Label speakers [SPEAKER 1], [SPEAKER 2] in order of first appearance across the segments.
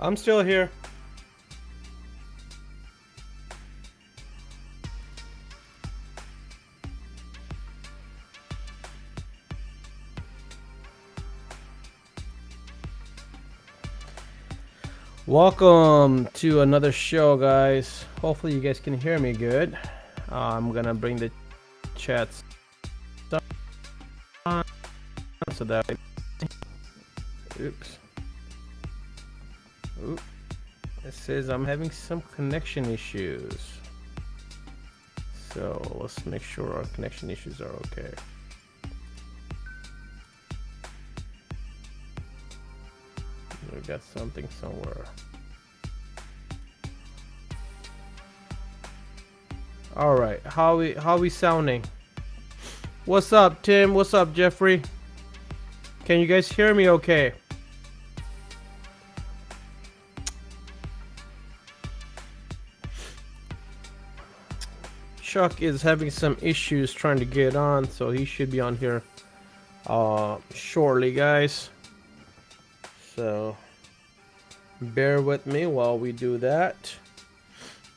[SPEAKER 1] I'm still here. Welcome to another show, guys. Hopefully you guys can hear me good. I'm gonna bring the chats on so that oops. Oop. It says I'm having some connection issues. So let's make sure our connection issues are okay. We got something somewhere. All right, how we sounding? What's up, Tim? What's up, Jeffrey? Can you guys hear me okay? Chuck is having some issues trying to get on, so he should be on here shortly, guys. So bear with me while we do that.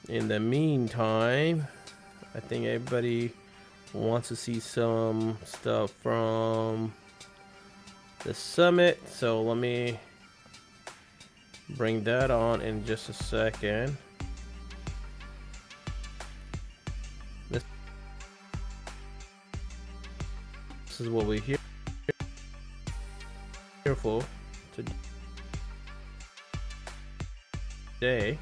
[SPEAKER 1] In the meantime, I think everybody wants to see some stuff from the summit, so let me bring that on in just a second. This is what we hear for today.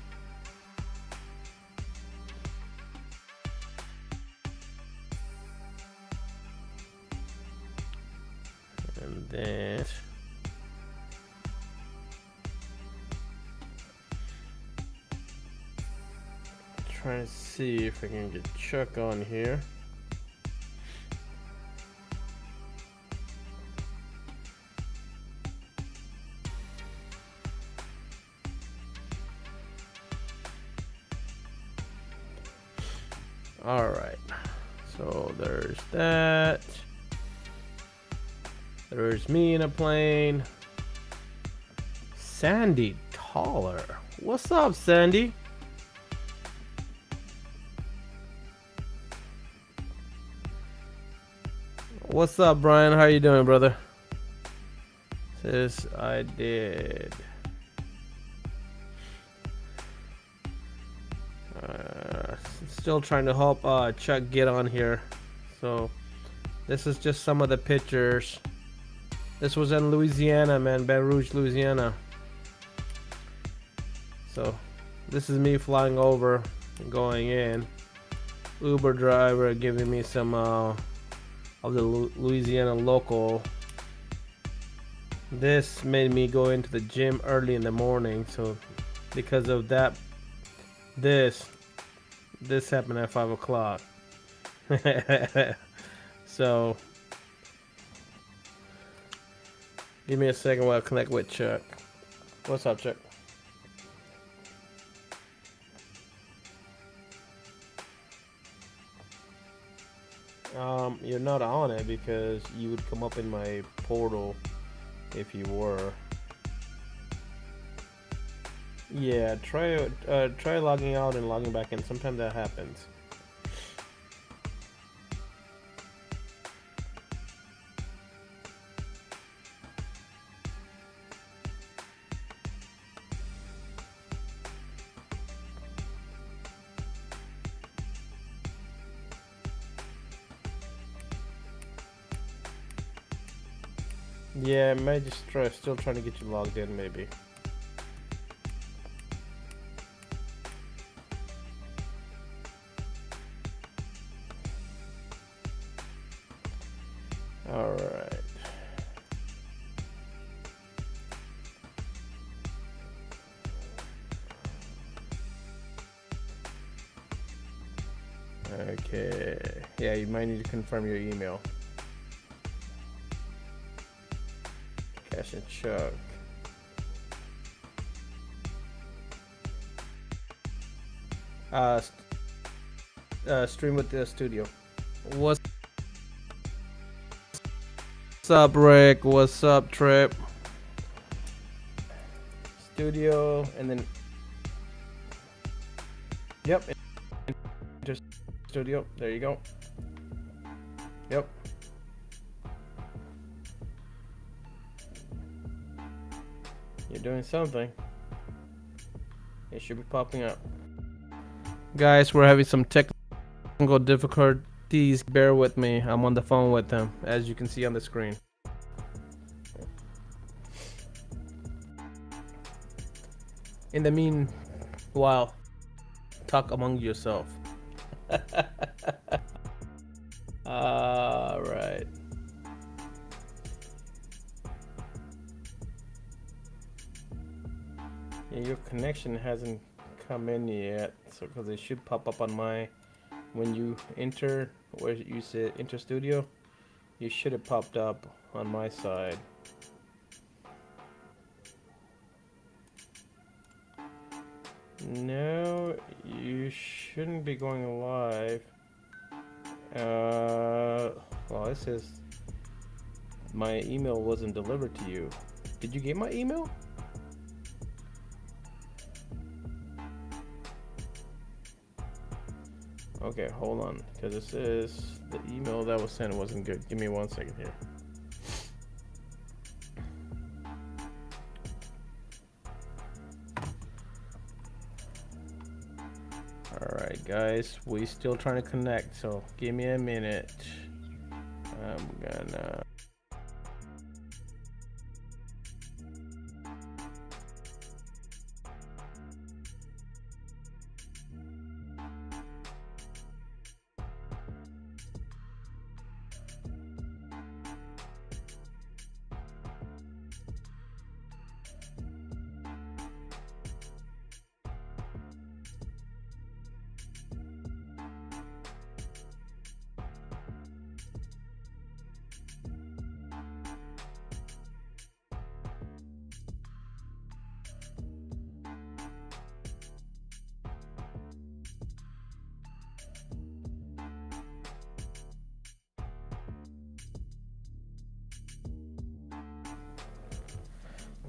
[SPEAKER 1] And then trying to see if I can get Chuck on here. All right, so there's that. There's me in a plane. Sandy Taller. What's up, Sandy? What's up, Brian? How you doing, brother? Says I did. Still trying to help Chuck get on here. So this is just some of the pictures. This was in Louisiana, man, Baton Rouge, Louisiana. So this is me flying over and going in. Uber driver giving me some of the Louisiana local. This made me go into the gym early in the morning, so because of that, this happened at 5 o'clock. So give me a second while I connect with Chuck. What's up, Chuck? You're not on it because you would come up in my portal if you were. Yeah, try logging out and logging back in. Sometimes that happens. Yeah, I might just still trying to get you logged in, maybe. All right. Okay. Yeah, you might need to confirm your email. Cash and Chuck. Stream with the studio. What's up, Rick? What's up, Trip? Studio, and then yep, enter studio. There you go. Yep. You're doing something. It should be popping up. Guys, we're having some technical difficulties. Bear with me. I'm on the phone with them, as you can see on the screen. In the meanwhile, talk among yourself. All right. Yeah, your connection hasn't come in yet, so because it should pop up on my when you enter where you say enter studio, you should have popped up on my side. No, you shouldn't be going live. Well, it says my email wasn't delivered to you. Did you get my email? Okay, hold on, because it says the email that was sent wasn't good. Give me 1 second here. Alright guys, we still trying to connect, so give me a minute. I'm gonna...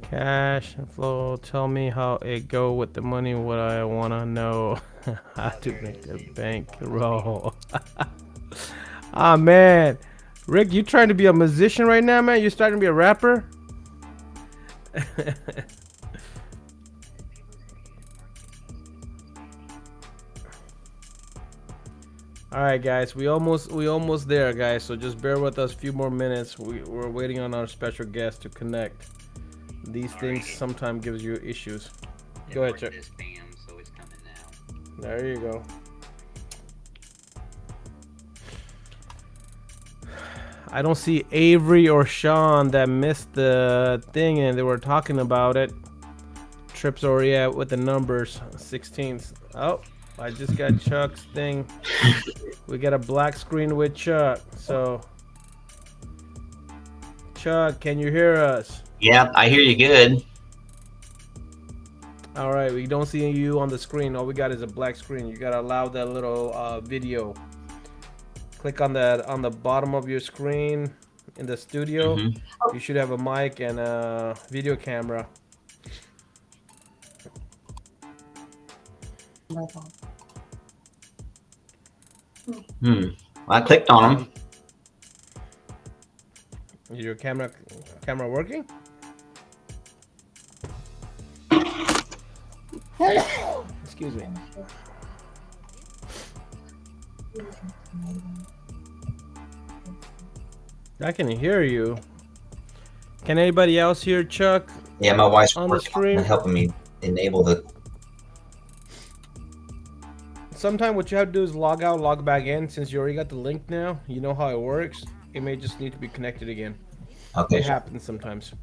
[SPEAKER 1] Cash and flow, tell me how it go with the money, what I wanna know. How to make the bank roll. Ah man, Rick, you trying to be a musician right now, man? You starting to be a rapper? All right, guys, we almost there, guys. So just bear with us a few more minutes. We're waiting on our special guest to connect. These things sometimes gives you issues. Go ahead, Chuck.
[SPEAKER 2] So it's coming now.
[SPEAKER 1] There you go. I don't see Avery or Sean that missed the thing and they were talking about it. Trips already at with the numbers 16th. Oh, I just got Chuck's thing. We got a black screen with Chuck. So Chuck, can you hear us?
[SPEAKER 2] Yep, I hear you good.
[SPEAKER 1] All right, we don't see you on the screen. All we got is a black screen. You gotta allow that little video Click on the bottom of your screen in the studio. You should have a mic and a video camera.
[SPEAKER 2] I clicked on them.
[SPEAKER 1] Is your camera working? Excuse me. I can hear you. Can anybody else hear Chuck?
[SPEAKER 2] Yeah, my wife's
[SPEAKER 1] on the stream
[SPEAKER 2] helping me enable the.
[SPEAKER 1] Sometimes what you have to do is log out, log back in. Since you already got the link now, you know how it works. It may just need to be connected again.
[SPEAKER 2] Okay.
[SPEAKER 1] It happens sometimes.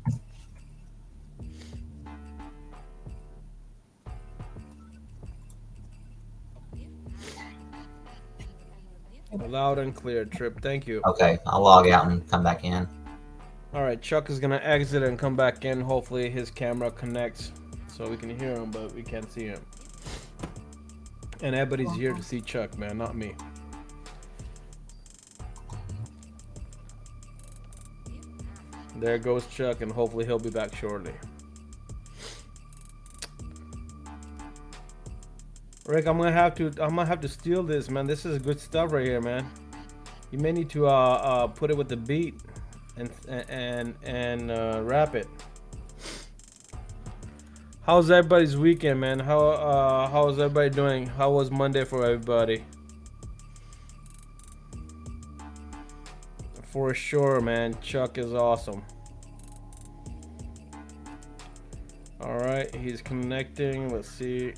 [SPEAKER 1] Loud and clear, Trip. Thank you.
[SPEAKER 2] Okay, I'll log out and come back in.
[SPEAKER 1] All right, Chuck is gonna exit and come back in. Hopefully his camera connects so we can hear him, but we can't see him. And everybody's here to see Chuck, man, not me. There goes Chuck, and hopefully he'll be back shortly. Rick, I'm gonna have to steal this, man. This is good stuff right here, man. You may need to put it with the beat and wrap it. How's everybody's weekend, man? How's everybody doing? How was Monday for everybody? For sure, man. Chuck is awesome. All right, he's connecting. Let's see.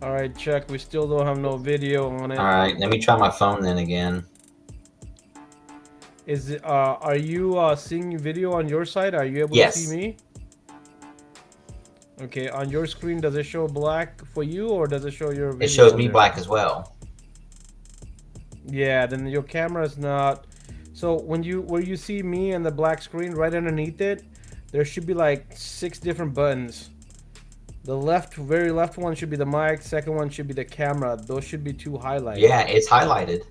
[SPEAKER 1] All right, Chuck. We still don't have no video on it.
[SPEAKER 2] All right, let me try my phone then again.
[SPEAKER 1] Is it? Are you seeing video on your side? Are you able to see me? Okay, on your screen, does it show black for you, or does it show your video?
[SPEAKER 2] It shows me black as well.
[SPEAKER 1] Yeah, then your camera is not. So where you see me and the black screen, right underneath it, there should be like 6 different buttons. The very left one should be the mic. Second one should be the camera. Those should be 2 highlighted.
[SPEAKER 2] Yeah, it's highlighted.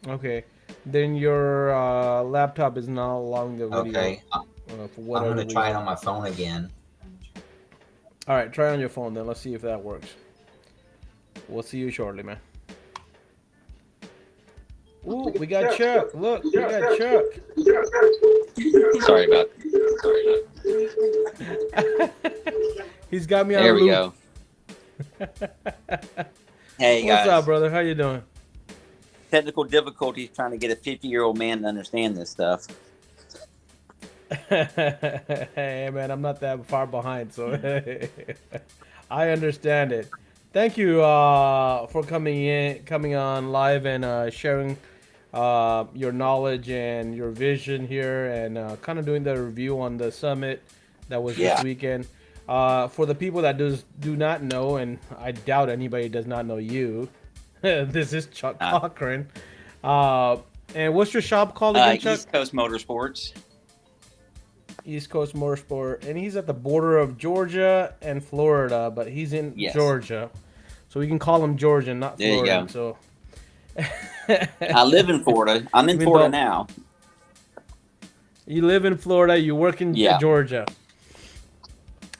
[SPEAKER 1] Okay, then your laptop is not allowing the video.
[SPEAKER 2] Okay. I'm gonna try it on my phone again.
[SPEAKER 1] All right, try on your phone then. Let's see if that works. We'll see you shortly, man. Ooh, we got Chuck. Look, we got Chuck.
[SPEAKER 3] Sorry about.
[SPEAKER 1] He's got me on
[SPEAKER 3] There
[SPEAKER 1] loop.
[SPEAKER 3] we go. Hey guys.
[SPEAKER 1] What's up, brother? How you doing?
[SPEAKER 3] Technical difficulties trying to get a 50-year-old man to understand this stuff.
[SPEAKER 1] Hey man, I'm not that far behind, so I understand it. Thank you for coming on live and sharing your knowledge and your vision here, and kind of doing the review on the summit that was this weekend. For the people that do not know, and I doubt anybody does not know you, this is Chuck Cochran. And what's your shop called again, Chuck?
[SPEAKER 3] East Coast Motorsports.
[SPEAKER 1] East Coast Motorsport, and he's at the border of Georgia and Florida, but he's in Georgia, so we can call him Georgian, not Florida. So
[SPEAKER 3] I live in Florida. I'm in Florida now.
[SPEAKER 1] You live in Florida. You work in Georgia.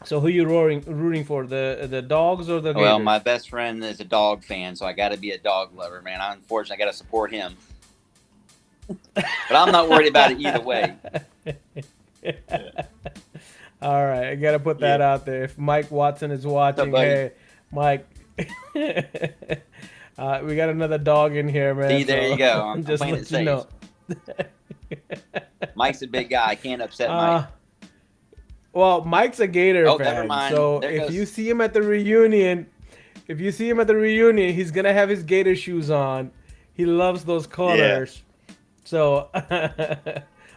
[SPEAKER 1] So who you rooting for? The dogs or the Gators?
[SPEAKER 3] Well, my best friend is a dog fan, so I got to be a dog lover, man. Unfortunately, I got to support him. But I'm not worried about it either way.
[SPEAKER 1] All right, I gotta put that out there. If Mike Watson is watching, hey, Mike, we got another dog in here, man.
[SPEAKER 3] See, there you go. I'm
[SPEAKER 1] just
[SPEAKER 3] playing
[SPEAKER 1] let
[SPEAKER 3] it
[SPEAKER 1] you
[SPEAKER 3] safe.
[SPEAKER 1] know.
[SPEAKER 3] Mike's a big guy. I can't upset Mike.
[SPEAKER 1] Well, Mike's a Gator fan.
[SPEAKER 3] Never mind.
[SPEAKER 1] So if you see him at the reunion, he's gonna have his Gator shoes on. He loves those colors. Yeah. So,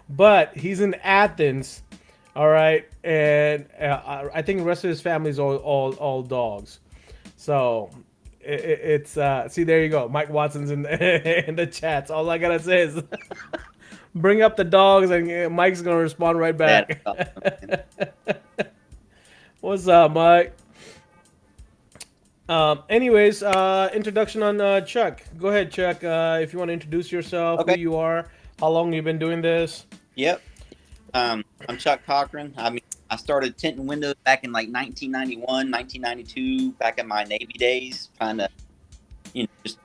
[SPEAKER 1] but he's in Athens, all right, and I think the rest of his family is all dogs. So it's see, there you go. Mike Watson's in the chats. All I gotta say is bring up the dogs, and Mike's gonna respond right back. What's up, Mike? Anyways, introduction on Chuck. Go ahead, Chuck. If you want to introduce yourself, who
[SPEAKER 3] Okay.
[SPEAKER 1] you are, how long you've been doing this.
[SPEAKER 3] Yep. I'm Chuck Cochran. I mean, I started tinting windows back in like 1991, 1992, back in my Navy days, kind of, just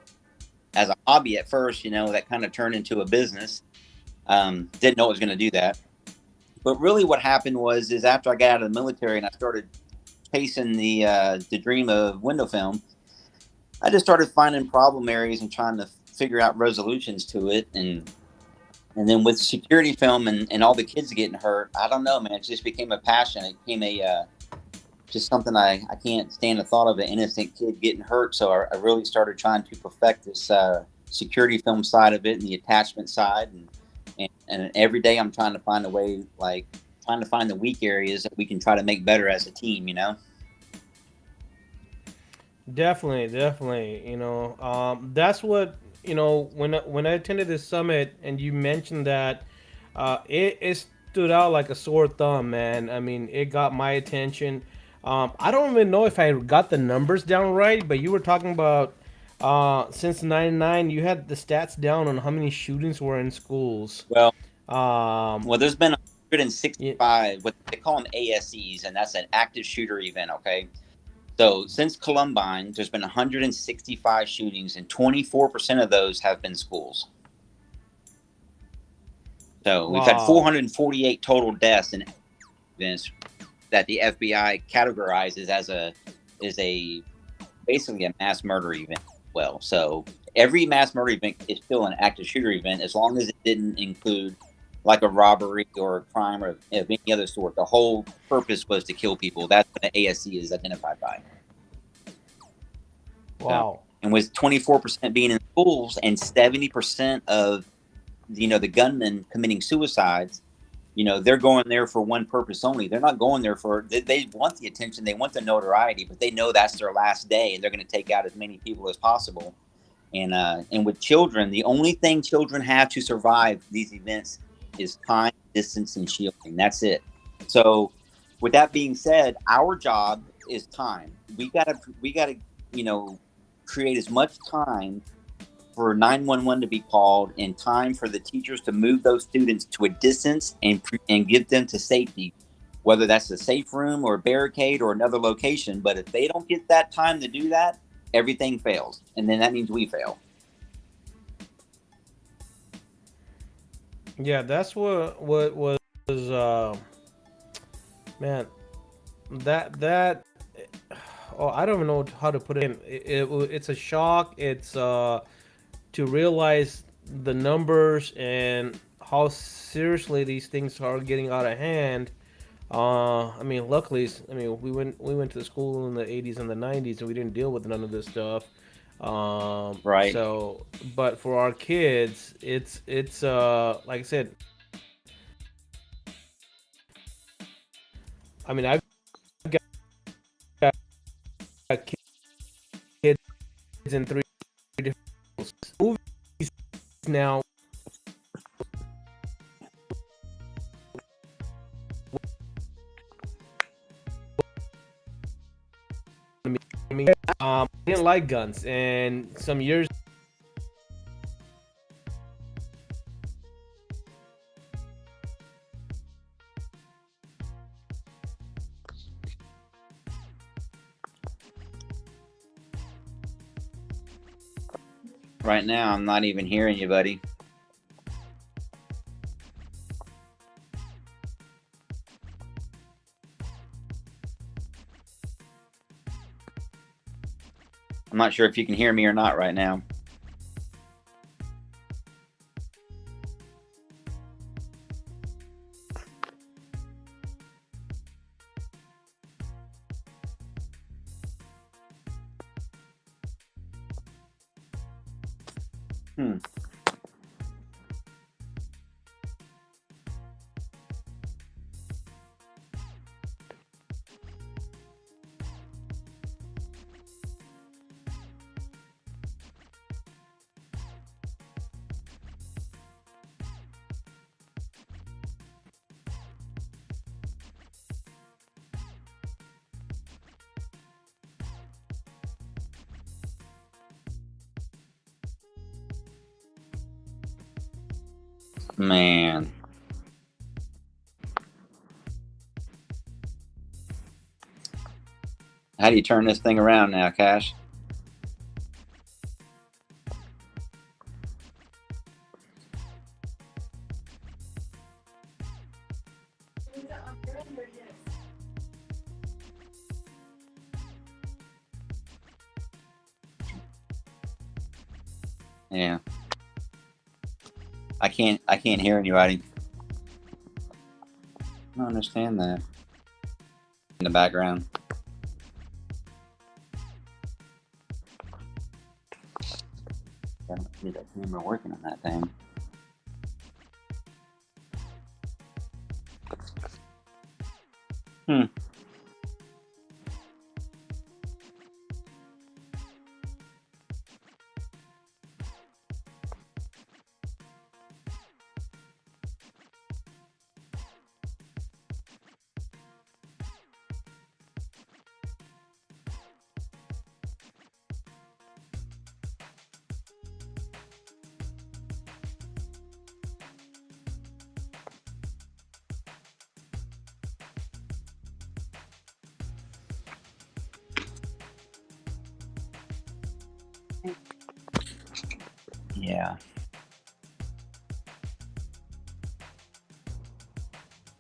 [SPEAKER 3] as a hobby at first, that kind of turned into a business. Didn't know it was going to do that. But really what happened is after I got out of the military and I started chasing the dream of window film, I just started finding problem areas and trying to figure out resolutions to it. And then with security film and all the kids getting hurt, I don't know, man. It just became a passion. It became just something I can't stand the thought of an innocent kid getting hurt. So I really started trying to perfect this security film side of it and the attachment side. And every day I'm trying to find a way, like trying to find the weak areas that we can try to make better as a team,
[SPEAKER 1] Definitely. That's what when I attended this summit and you mentioned that, it stood out like a sore thumb, man. I mean, it got my attention. I don't even know if I got the numbers down right, but you were talking about since '99, you had the stats down on how many shootings were in schools.
[SPEAKER 3] Well,
[SPEAKER 1] Um,
[SPEAKER 3] there's been
[SPEAKER 1] yeah,
[SPEAKER 3] 165, what they call them ASEs, and that's an active shooter event, okay? So since Columbine, there's been 165 shootings, and 24% of those have been schools. So we've had
[SPEAKER 1] wow.
[SPEAKER 3] 448 total deaths in events that the FBI categorizes as a basically a mass murder event. Well, so every mass murder event is still an active shooter event as long as it didn't include like a robbery or a crime or of any other sort. The whole purpose was to kill people. That's what the ASC is identified by. So,
[SPEAKER 1] Wow.
[SPEAKER 3] and with 24% being in schools and 70% of the gunmen committing suicides, they're going there for one purpose only. They're not going there for they want the attention, they want the notoriety, but they know that's their last day, and they're going to take out as many people as possible. And with children, the only thing children have to survive these events is time, distance, and shielding. That's it. So, with that being said, our job is time. We gotta create as much time for 911 to be called and time for the teachers to move those students to a distance and give them to safety, whether that's a safe room or a barricade or another location. But if they don't get that time to do that, everything fails, and then that means we fail.
[SPEAKER 1] Yeah, that's what was man, that oh, I don't even know how to put it in. It's a shock. It's to realize the numbers and how seriously these things are getting out of hand. I mean, luckily, I mean, we went to the school in the '80s and the '90s, and we didn't deal with none of this stuff.
[SPEAKER 3] Right.
[SPEAKER 1] So, but for our kids, it's like I said. I mean, I've got kids in three different movies now. I mean, I didn't like guns, and some years
[SPEAKER 3] Right now, I'm not even hearing you, buddy. I'm not sure if you can hear me or not right now. Hmm. Man. How do you turn this thing around now, Cash? Yeah. I can't hear anybody. I don't understand that. In the background. I don't see that camera working on that thing. Yeah.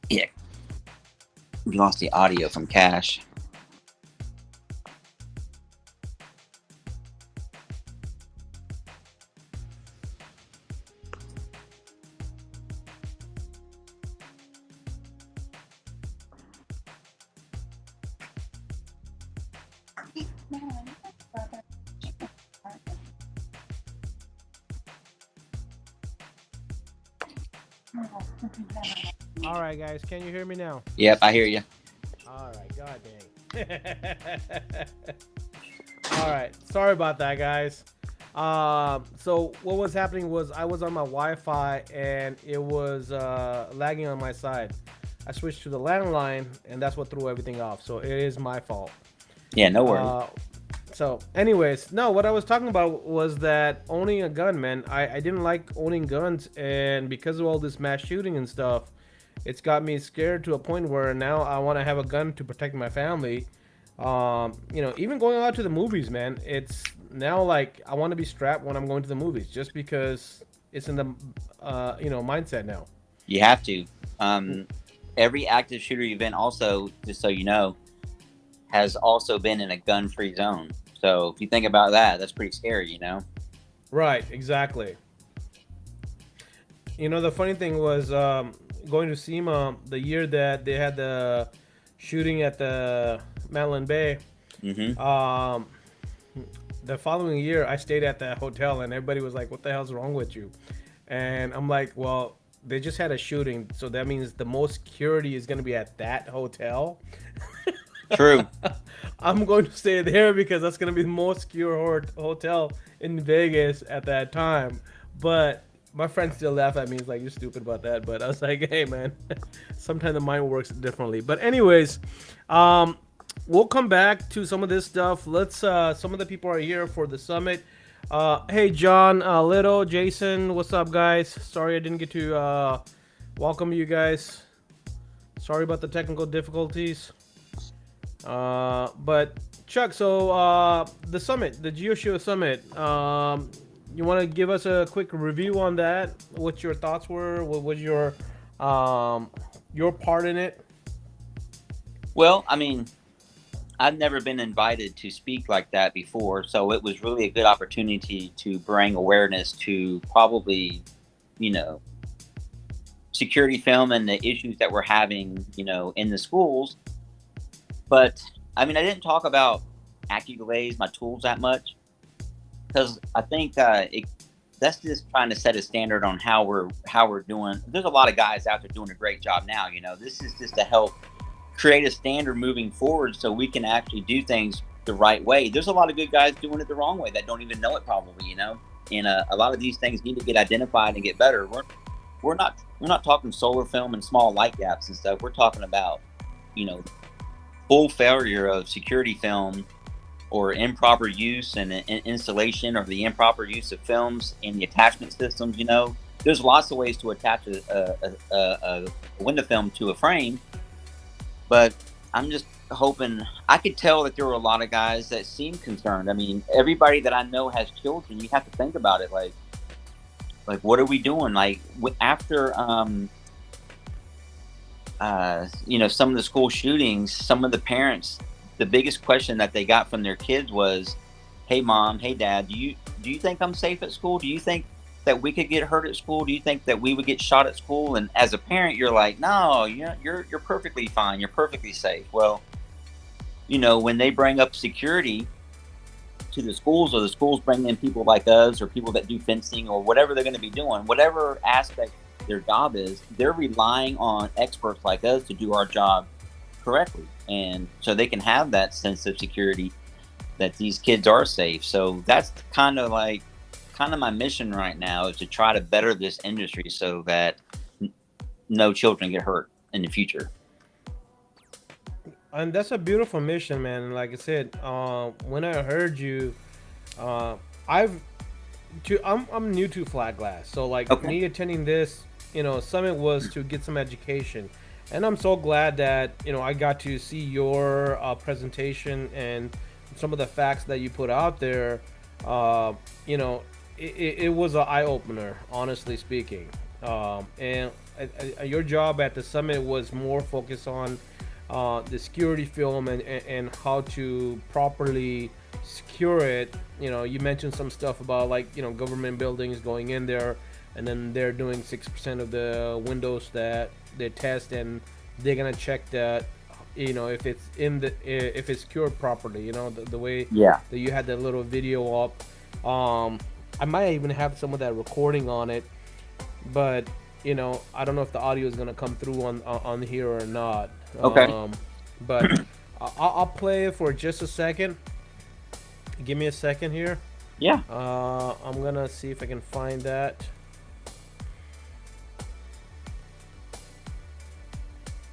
[SPEAKER 3] Yeah. We lost the audio from Cash.
[SPEAKER 1] All right, guys, can you hear me now?
[SPEAKER 3] Yep, I hear you.
[SPEAKER 1] All right, god dang. All right, sorry about that, guys. So what was happening was I was on my Wi-Fi and it was lagging on my side. I switched to the landline and that's what threw everything off. So it is my fault.
[SPEAKER 3] Yeah, no worries.
[SPEAKER 1] So anyways, no, what I was talking about was that owning a gun, man, I didn't like owning guns, and because of all this mass shooting and stuff, it's got me scared to a point where now I want to have a gun to protect my family. Even going out to the movies, man, it's now like I want to be strapped when I'm going to the movies just because it's in the mindset now.
[SPEAKER 3] You have to. Every active shooter event also, just so you know, has also been in a gun-free zone. So if you think about that, that's pretty scary, you know?
[SPEAKER 1] Right, exactly. The funny thing was going to SEMA the year that they had the shooting at the Madeline Bay.
[SPEAKER 3] Mm-hmm.
[SPEAKER 1] The following year, I stayed at that hotel, and everybody was like, "What the hell's wrong with you?" And I'm like, "Well, they just had a shooting, so that means the most security is going to be at that hotel."
[SPEAKER 3] True.
[SPEAKER 1] I'm going to stay there because that's going to be the most secure hotel in Vegas at that time. But my friends still laugh at me. He's like, "You're stupid about that." But I was like, "Hey, man, sometimes the mind works differently." But anyways, we'll come back to some of this stuff. Let's. Some of the people are here for the summit. Hey, John, Little, Jason, what's up, guys? Sorry I didn't get to welcome you guys. Sorry about the technical difficulties. But Chuck, so the summit, the geoShield summit, you want to give us a quick review on that? What your thoughts were? What was your part in it?
[SPEAKER 3] Well, I mean, I've never been invited to speak like that before, so it was really a good opportunity to bring awareness to probably, security film and the issues that we're having, in the schools. But I mean, I didn't talk about AccuDelays, my tools, that much, because I think that's just trying to set a standard on how we're doing. There's a lot of guys out there doing a great job now. This is just to help create a standard moving forward, so we can actually do things the right way. There's a lot of good guys doing it the wrong way that don't even know it, probably. And a lot of these things need to get identified and get better. We're not talking solar film and small light gaps and stuff. We're talking about full failure of security film, or improper use and installation, or the improper use of films in the attachment systems, there's lots of ways to attach a window film to a frame, but I'm just hoping. I could tell that there were a lot of guys that seemed concerned. I mean, everybody that I know has children. You have to think about it, like what are we doing? Like after you know, some of the school shootings, some of the parents, the biggest question that they got from their kids was, "Hey mom, hey dad, do you think I'm safe at school? Do you think that we could get hurt at school? Do you think that we would get shot at school?" And as a parent, you're like, "No, you're perfectly fine. You're perfectly safe." Well, you know, when they bring up security to the schools, or the schools bring in people like us, or people that do fencing, or whatever they're going to be doing, whatever aspect their job is, they're relying on experts like us to do our job correctly, and so they can have that sense of security that these kids are safe. So that's kind of my mission right now, is to try to better this industry so that no children get hurt in the future.
[SPEAKER 1] And that's a beautiful mission, man. Like I said, when I heard you, I'm new to flat glass, so like me attending this, you know, summit was to get some education, and I'm so glad that, you know, I got to see your presentation and some of the facts that you put out there. You know, it was an eye opener, honestly speaking. And your job at the summit was more focused on the security film and how to properly secure it. You know, you mentioned some stuff about, like, you know, government buildings going in there, and then they're doing 6% of the windows that they test, and they're gonna check that, you know, if it's if it's secured properly. You know, the way that you had that little video up. I might even have some of that recording on it, but you know, I don't know if the audio is gonna come through on here or not. But I'll play it for just a second. Give me a second here.
[SPEAKER 3] Yeah.
[SPEAKER 1] I'm gonna see if I can find that.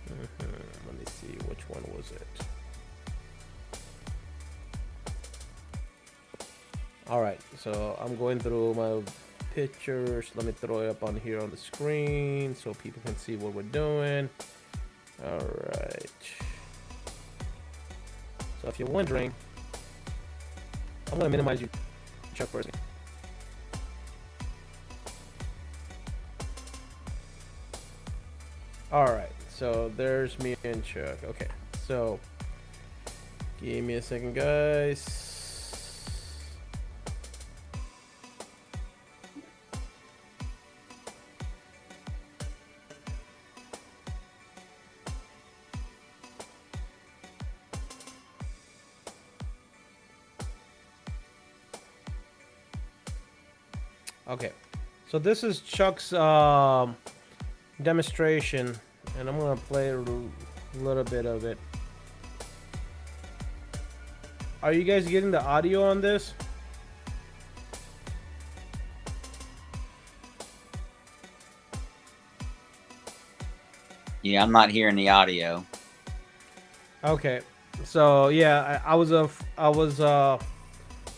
[SPEAKER 1] Let me see, which one was it? All right, so I'm going through my pictures. Let me throw it up on here on the screen so people can see what we're doing. All right. So if you're wondering, I'm gonna minimize you, Chuck, first. All right, so there's me and Chuck. Okay, so give me a second, guys. Okay, so this is Chuck's demonstration, and I'm gonna play a little bit of it. Are you guys getting the audio on this?
[SPEAKER 3] Yeah, I'm not hearing the audio.
[SPEAKER 1] Okay, so yeah, I was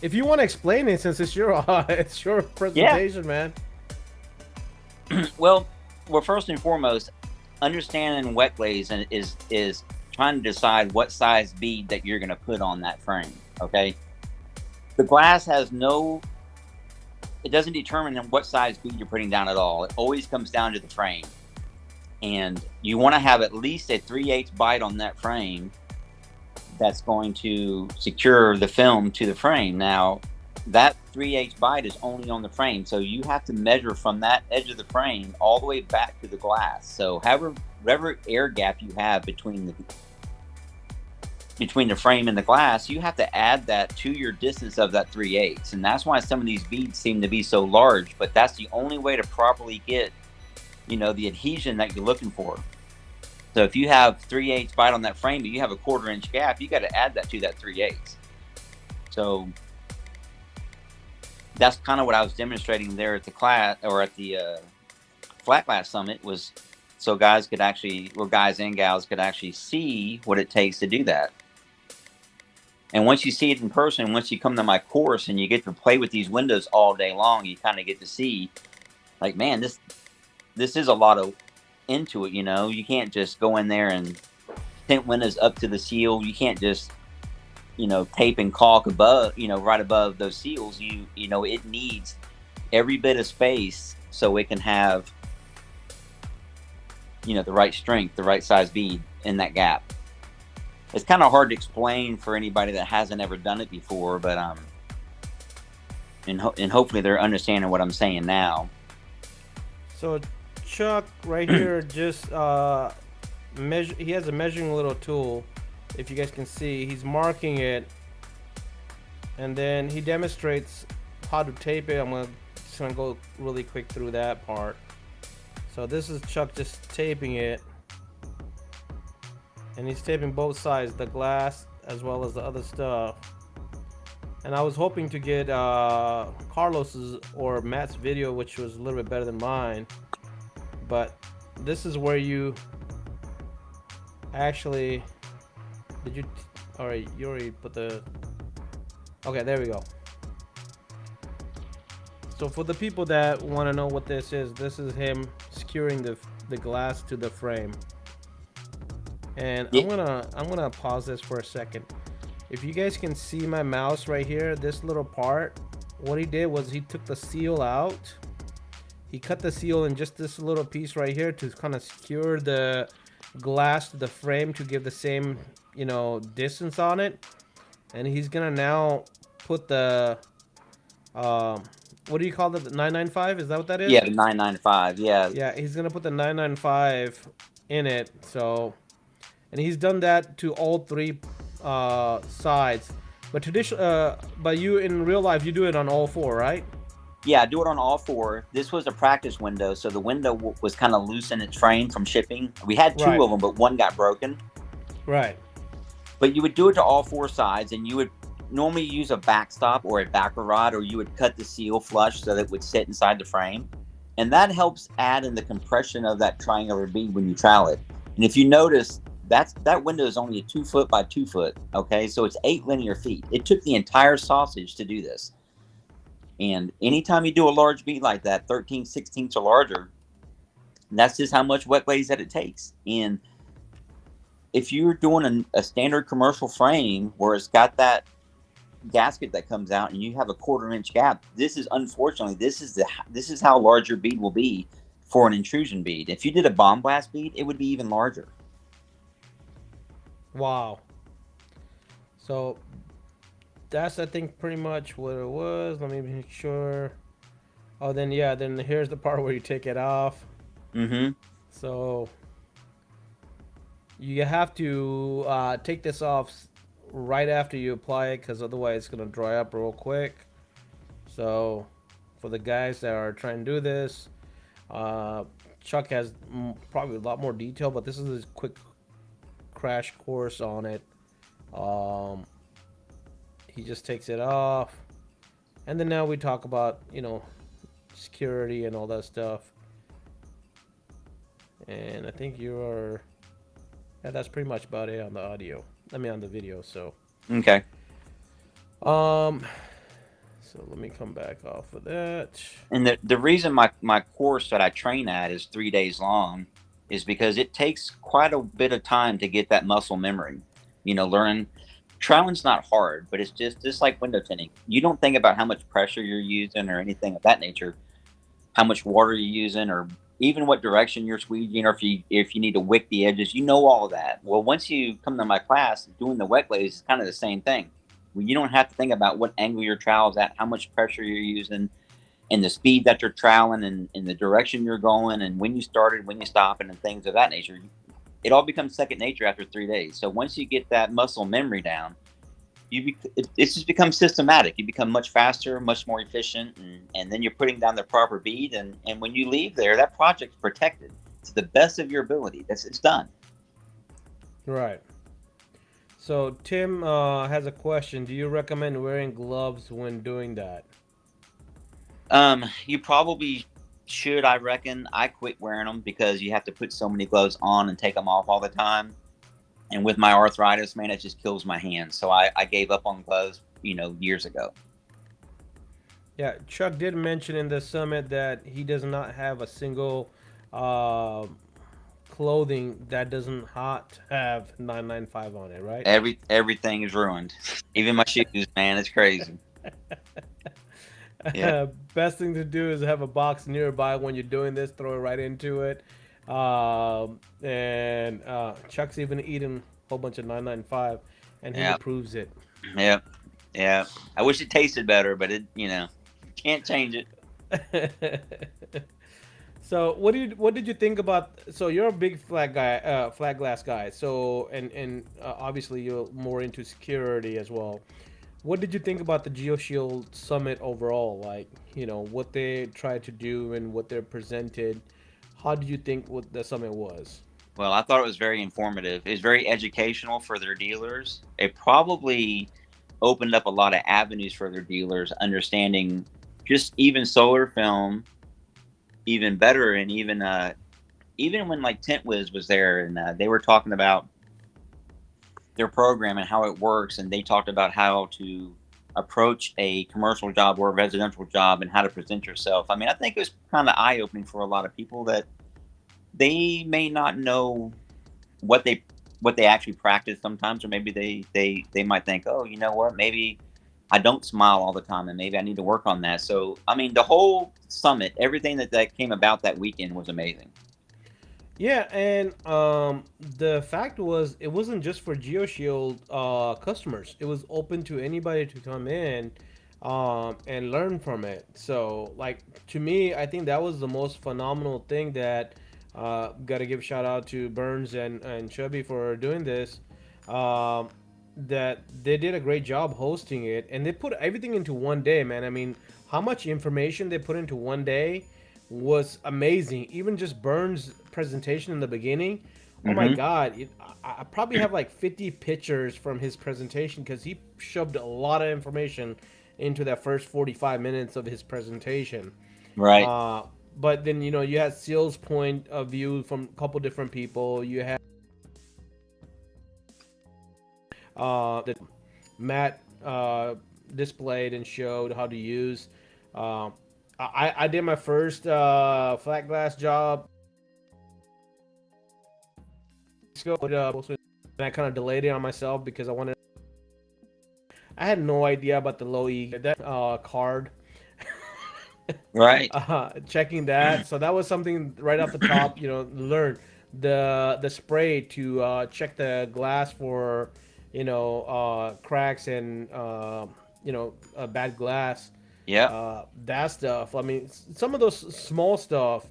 [SPEAKER 1] if you want to explain it, since it's your it's your presentation, man.
[SPEAKER 3] Well, first and foremost, understanding wet glaze is trying to decide what size bead that you're going to put on that frame. Okay, the glass has it doesn't determine what size bead you're putting down at all. It always comes down to the frame, and you want to have at least a 3/8 bite on that frame that's going to secure the film to the frame. Now, that 3/8 bite is only on the frame, so you have to measure from that edge of the frame all the way back to the glass. So whatever air gap you have between the frame and the glass, you have to add that to your distance of that 3/8. And that's why some of these beads seem to be so large, but that's the only way to properly get, you know, the adhesion that you're looking for. So if you have 3/8 bite on that frame, but you have a 1/4 inch gap, you got to add that to that 3/8. So that's kind of what I was demonstrating there at the class, or at the Flat Glass Summit, was so guys and gals could actually see what it takes to do that. And once you see it in person, once you come to my course and you get to play with these windows all day long, you kind of get to see, like, man, this is a lot of into it. You can't just go in there and tint windows up to the seal. You can't just tape and caulk above, right above those seals. It needs every bit of space so it can have the right strength, the right size bead in that gap. It's kind of hard to explain for anybody that hasn't ever done it before, but and hopefully they're understanding what I'm saying now.
[SPEAKER 1] So Chuck right here just measure. He has a measuring little tool. If you guys can see, he's marking it, and then he demonstrates how to tape it. I'm just gonna go really quick through that part. So this is Chuck just taping it, and he's taping both sides, the glass as well as the other stuff. And I was hoping to get Carlos's or Matt's video, which was a little bit better than mine, but this is where you actually all right, you already put the, okay, there we go. So for the people that want to know what this is him securing the glass to the frame. And
[SPEAKER 3] Yeah.
[SPEAKER 1] I'm gonna pause this for a second. If you guys can see my mouse right here, this little part, what he did was he took the seal out. He cut the seal in just this little piece right here to kind of secure the glass to the frame to give the same, distance on it. And he's gonna now put the, what do you call it? The 995? Is that what that is?
[SPEAKER 3] Yeah, the 995. Yeah.
[SPEAKER 1] Yeah, he's gonna put the 995 in it. So, and he's done that to all three sides. But but you in real life, you do it on all four, right?
[SPEAKER 3] Yeah, I do it on all four. This was a practice window, so the window was kind of loose in its frame from shipping. We had two
[SPEAKER 1] Right.
[SPEAKER 3] of them, but one got broken.
[SPEAKER 1] Right.
[SPEAKER 3] But you would do it to all four sides, and you would normally use a backstop or a backer rod, or you would cut the seal flush so that it would sit inside the frame. And that helps add in the compression of that triangular bead when you trowel it. And if you notice, that window is only a 2 foot by 2 foot. Okay, so it's 8 linear feet. It took the entire sausage to do this. And anytime you do a large bead like that, 13/16 or larger, that's just how much wet glaze that it takes. And if you're doing a standard commercial frame where it's got that gasket that comes out and you have a 1/4 inch gap, this is how large your bead will be for an intrusion bead. If you did a bomb blast bead, it would be even larger.
[SPEAKER 1] Wow. So that's, I think, pretty much what it was. Let me make sure. Oh, then here's the part where you take it off.
[SPEAKER 3] Mm-hmm.
[SPEAKER 1] So you have to take this off right after you apply it, because otherwise it's gonna dry up real quick. So for the guys that are trying to do this, Chuck has probably a lot more detail, but this is a quick crash course on it. He just takes it off, and then now we talk about security and all that stuff. And I think that's pretty much about it on the audio. On the video. So
[SPEAKER 3] Okay.
[SPEAKER 1] so let me come back off of that.
[SPEAKER 3] And the reason my course that I train at is 3 days long is because it takes quite a bit of time to get that muscle memory. Learning. Troweling's not hard, but it's just like window tinting. You don't think about how much pressure you're using or anything of that nature, how much water you're using, or even what direction you're squeezing, or if you need to wick the edges. All of that. Well, once you come to my class, doing the wet glaze is kind of the same thing. You don't have to think about what angle your trowel's at, how much pressure you're using, and the speed that you're troweling, and the direction you're going, and when you started, when you stopped, and things of that nature. It all becomes second nature after 3 days. So once you get that muscle memory down, it just becomes systematic. You become much faster, much more efficient, and then you're putting down the proper bead. And when you leave there, that project's protected to the best of your ability. It's done.
[SPEAKER 1] Right. So Tim has a question. Do you recommend wearing gloves when doing that?
[SPEAKER 3] You probably should. I reckon. I quit wearing them because you have to put so many gloves on and take them off all the time. And with my arthritis, man, it just kills my hands. So I gave up on gloves, years ago.
[SPEAKER 1] Yeah, Chuck did mention in the summit that he does not have a single uh, clothing that doesn't hot have 995 on it, right?
[SPEAKER 3] Everything is ruined. Even my shoes, man. It's crazy. Yeah.
[SPEAKER 1] Best thing to do is have a box nearby when you're doing this. Throw it right into it. And Chuck's even eating a whole bunch of 995, and he
[SPEAKER 3] Yeah.
[SPEAKER 1] approves it.
[SPEAKER 3] Yeah. Yeah. I wish it tasted better, but can't change it.
[SPEAKER 1] So what did you think about? So you're a big flag glass guy. So and obviously you're more into security as well. What did you think about the geoshield summit overall? Like, what they tried to do and what they're presented. How did you think what the summit was?
[SPEAKER 3] Well, I thought it was very informative. It was very educational for their dealers. It probably opened up a lot of avenues for their dealers, understanding just even solar film even better, and even when like TintWiz was there and they were talking about their program and how it works, and they talked about how to approach a commercial job or a residential job and how to present yourself. I mean, I think it was kind of eye opening for a lot of people that they may not know what they actually practice sometimes, or maybe they might think, oh, you know what, maybe I don't smile all the time and maybe I need to work on that. So I mean, the whole summit, everything that came about that weekend was amazing.
[SPEAKER 1] Yeah, and the fact was, it wasn't just for GeoShield customers. It was open to anybody to come in and learn from it. So, like, to me, I think that was the most phenomenal thing that got to give a shout out to Burns and Chubby for doing this. Um, that they did a great job hosting it, and they put everything into one day, man. I mean, how much information they put into one day was amazing. Even just Burns' presentation in the beginning. Oh my
[SPEAKER 3] Mm-hmm.
[SPEAKER 1] God. I probably have like 50 pictures from his presentation because he shoved a lot of information into that first 45 minutes of his presentation.
[SPEAKER 3] Right.
[SPEAKER 1] Uh, but then, you had Seal's point of view from a couple different people. You had that Matt displayed and showed how to use. Uh, I did my first flat glass job. And I kind of delayed it on myself because I had no idea about the low E that card.
[SPEAKER 3] Right.
[SPEAKER 1] Checking that, so that was something right off the top. Learn the spray to check the glass for cracks and bad glass.
[SPEAKER 3] Yeah.
[SPEAKER 1] That stuff. I mean, some of those small stuff.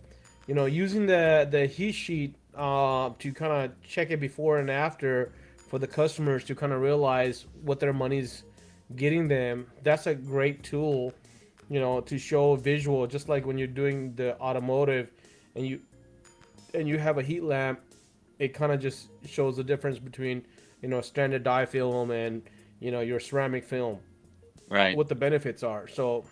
[SPEAKER 1] Using the heat sheet to kind of check it before and after for the customers to kind of realize what their money's getting them. That's a great tool, to show visual, just like when you're doing the automotive and you have a heat lamp. It kind of just shows the difference between standard dye film and your ceramic film,
[SPEAKER 3] Right.
[SPEAKER 1] what the benefits are. So,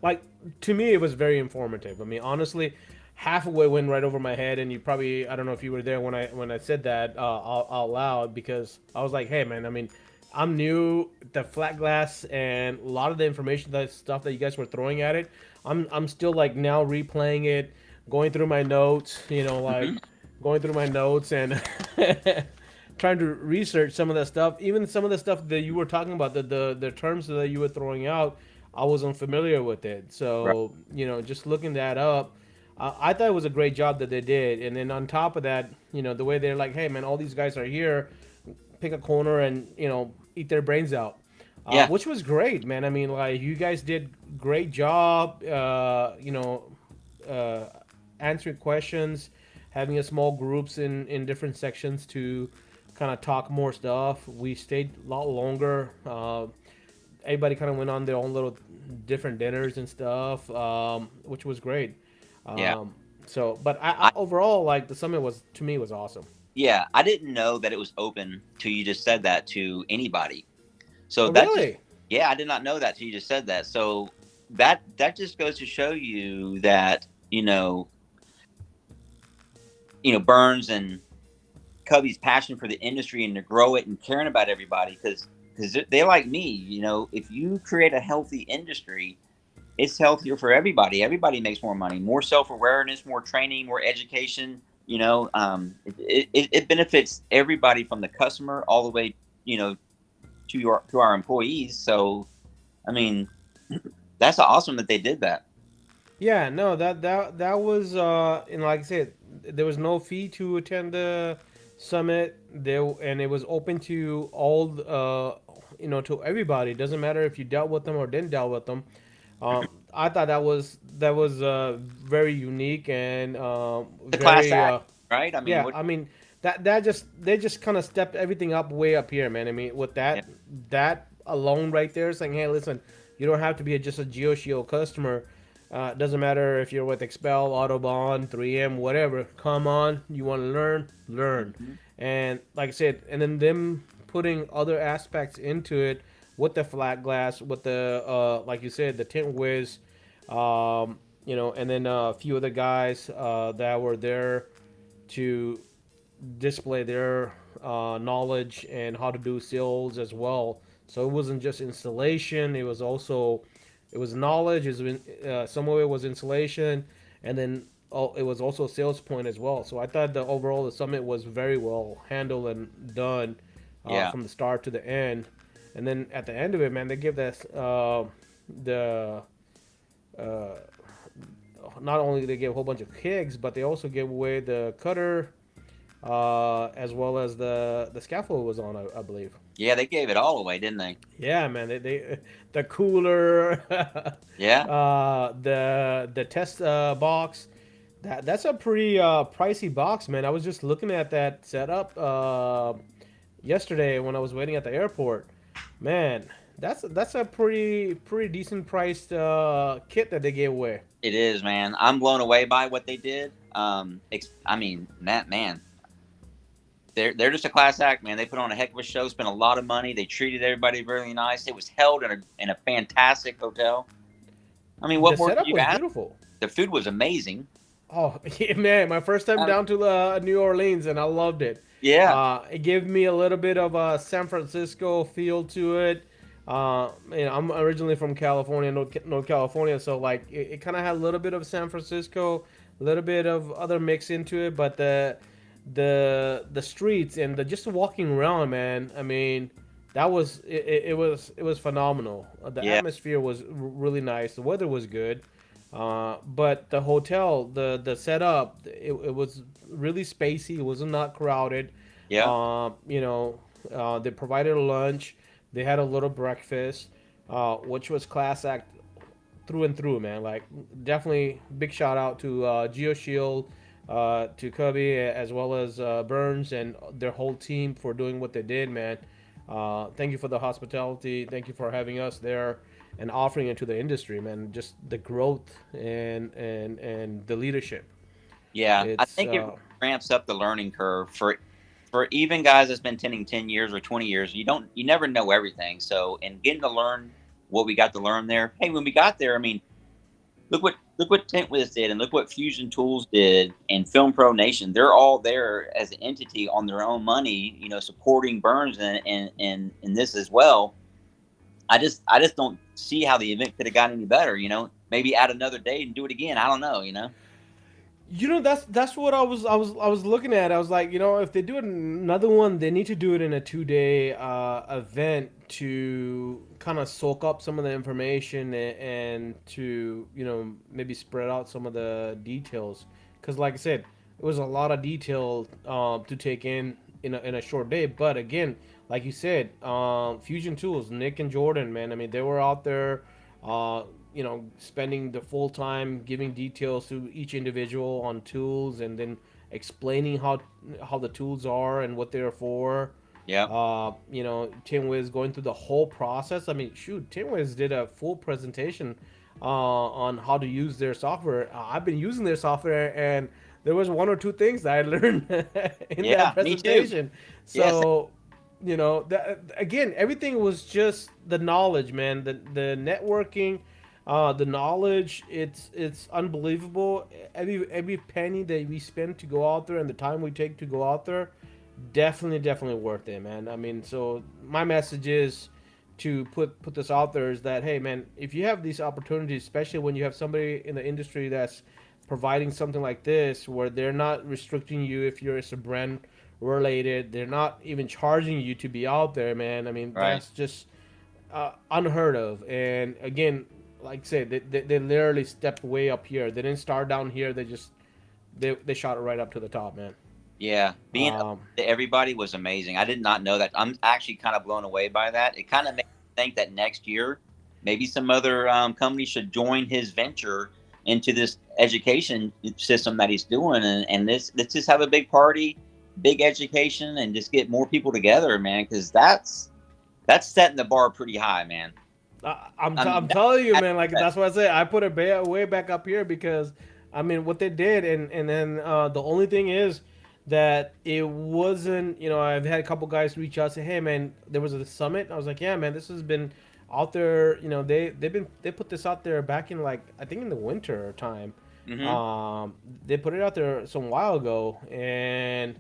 [SPEAKER 1] like, to me, it was very informative. I mean, honestly, half of it went right over my head, and you probably, I don't know if you were there when I said that out loud, because I was like, hey man, I mean, I'm new to flat glass, and a lot of the information, that stuff that you guys were throwing at it, I'm still like now replaying it, going through my notes, like
[SPEAKER 3] Mm-hmm.
[SPEAKER 1] going through my notes and trying to research some of that stuff. Even some of the stuff that you were talking about, the terms that you were throwing out, I wasn't familiar with it.
[SPEAKER 3] Right.
[SPEAKER 1] So, just looking that up, I thought it was a great job that they did. And then on top of that, the way they're like, hey man, all these guys are here, pick a corner and, eat their brains out.
[SPEAKER 3] Yeah.
[SPEAKER 1] Which was great, man. I mean, like, you guys did great job, answering questions, having a small groups in different sections to kind of talk more stuff. We stayed a lot longer. Everybody kind of went on their own little different dinners and stuff, which was great.
[SPEAKER 3] Yeah.
[SPEAKER 1] So, but
[SPEAKER 3] I
[SPEAKER 1] overall, like, the summit was, to me, was awesome.
[SPEAKER 3] Yeah. I didn't know that it was open till you just said that to anybody. So
[SPEAKER 1] Oh,
[SPEAKER 3] that just
[SPEAKER 1] really?
[SPEAKER 3] Yeah, I did not know that till you just said that. So that just goes to show you that Burns and Cubby's passion for the industry and to grow it and caring about everybody, because because they like me. You know, if you create a healthy industry, it's healthier for everybody. Everybody makes more money, more self awareness, more training, more education. You know, it benefits everybody from the customer all the way, you know, to our employees. So, I mean, that's awesome that they did that.
[SPEAKER 1] Yeah, no, that was and like I said, there was no fee to attend the summit. There and it was open to all, to everybody. It doesn't matter if you dealt with them or didn't deal with them. I thought that was very unique and
[SPEAKER 3] The class
[SPEAKER 1] very
[SPEAKER 3] act, right? I mean,
[SPEAKER 1] yeah.
[SPEAKER 3] what?
[SPEAKER 1] I mean that just they just kind of stepped everything up way up here, man. I mean with
[SPEAKER 3] Yeah,
[SPEAKER 1] that alone right there, saying, hey, listen, you don't have to be just a GeoShield customer. Doesn't matter if you're with Expel, Autobahn, 3M, whatever. Come on, you want to learn, learn.
[SPEAKER 3] mhm.
[SPEAKER 1] And like I said, and then them putting other aspects into it with the flat glass, with the like you said, the tint whiz, and then a few other guys that were there to display their knowledge and how to do seals as well. So it wasn't just installation; it was knowledge. Some of it was installation, and then it was also a sales point as well. So I thought the overall the summit was very well handled and done
[SPEAKER 3] Yeah,
[SPEAKER 1] from the start to the end. And then at the end of it, man, they give us the uh, not only they gave a whole bunch of kegs, but they also gave away the cutter as well as the scaffold was on, I believe.
[SPEAKER 3] yeah, they gave it all away, didn't they?
[SPEAKER 1] Yeah, man, they the cooler,
[SPEAKER 3] Yeah,
[SPEAKER 1] the test box. That's a pretty pricey box, man. I was just looking at that setup yesterday when I was waiting at the airport. Man, that's a pretty decent priced kit that they gave away.
[SPEAKER 3] it is, man. I'm blown away by what they did. I mean, that man, they're just a class act, man. They put on a heck of a show, spent a lot of money. They treated everybody really nice. It was held in a fantastic hotel. I mean,
[SPEAKER 1] The
[SPEAKER 3] what more could
[SPEAKER 1] setup
[SPEAKER 3] you
[SPEAKER 1] was
[SPEAKER 3] ask?
[SPEAKER 1] beautiful.
[SPEAKER 3] The food was amazing.
[SPEAKER 1] Oh man, my first time
[SPEAKER 3] Uh,
[SPEAKER 1] down to New Orleans, and I loved it.
[SPEAKER 3] yeah,
[SPEAKER 1] It gave me a little bit of a San Francisco feel to it. I'm originally from California, North California, so like it kind of had a little bit of San Francisco, a little bit of other mix into it, but the streets and just walking around, man. I mean, it was phenomenal. The
[SPEAKER 3] yeah,
[SPEAKER 1] atmosphere was really nice. The weather was good. But the hotel, the setup, it was really spacey. It was not crowded.
[SPEAKER 3] yeah,
[SPEAKER 1] They provided a lunch. They had a little breakfast, which was class act through and through, man. Like definitely big shout out to GeoShield, to Cubby, as well as Burns and their whole team for doing what they did, man. Thank you for the hospitality. Thank you for having us there and offering it to the industry, man. Just the growth and the leadership.
[SPEAKER 3] yeah. I
[SPEAKER 1] It's
[SPEAKER 3] think it ramps up the learning curve for even guys that's been tending 10 years or 20 years. You never know everything. So, and getting to learn what we got to learn there. Hey, when we got there, I mean, look what Tentwiz did, and look what Fusion Tools did, and Film Pro Nation. They're all there as an entity on their own money, you know, supporting Burns and this as well. I just don't see how the event could have gotten any better. You know, maybe add another day and do it again. I don't know. You know.
[SPEAKER 1] that's what I was looking at. I was like, if they do another one, they need to do it in a 2 day event to kind of soak up some of the information and to maybe spread out some of the details. Because like I said, it was a lot of detail to take in a short day. But again, like you said, Fusion Tools, Nick and Jordan, man. I mean, they were out there. Uh, spending the full time giving details to each individual on tools and then explaining how the tools are and what they're for.
[SPEAKER 3] Yeah.
[SPEAKER 1] Tinwiz going through the whole process. I mean, shoot, Tinwiz did a full presentation on how to use their software. I've been using their software, and there was one or two things that I learned in that
[SPEAKER 3] Yeah. Me too.
[SPEAKER 1] presentation.
[SPEAKER 3] Yes.
[SPEAKER 1] So, that again, everything was just the knowledge, man. The networking, the knowledge. It's unbelievable. Every penny that we spend to go out there and the time we take to go out there, definitely worth it, man. I mean, so my message is to put this out there is that, hey, man, if you have these opportunities, especially when you have somebody in the industry that's providing something like this, where they're not restricting you if you're it's a brand related, they're not even charging you to be out there, man. I mean,
[SPEAKER 3] Right.
[SPEAKER 1] that's just unheard of. And again, like I said, they literally stepped way up here. They didn't start down here. They shot it right up to the top, man.
[SPEAKER 3] Yeah, being open
[SPEAKER 1] Um,
[SPEAKER 3] to everybody was amazing. I did not know that. I'm actually kind of blown away by that. It kind of makes me think that next year, maybe some other company should join his venture into this education system that he's doing, and let's just have a big party, big education, and just get more people together, man. Because that's setting the bar pretty high, man. I mean,
[SPEAKER 1] I'm telling you,
[SPEAKER 3] that's
[SPEAKER 1] man. Like that's what I say. I put it way back up here because, I mean, what they did, and then the only thing is that it wasn't. You know, I've had a couple guys reach out say, "Hey, man, there was a summit." I was like, "Yeah, man, this has been out there. You know, they put this out there back in like I think in the winter time.
[SPEAKER 3] mm-hmm.
[SPEAKER 1] They put it out there some while ago, and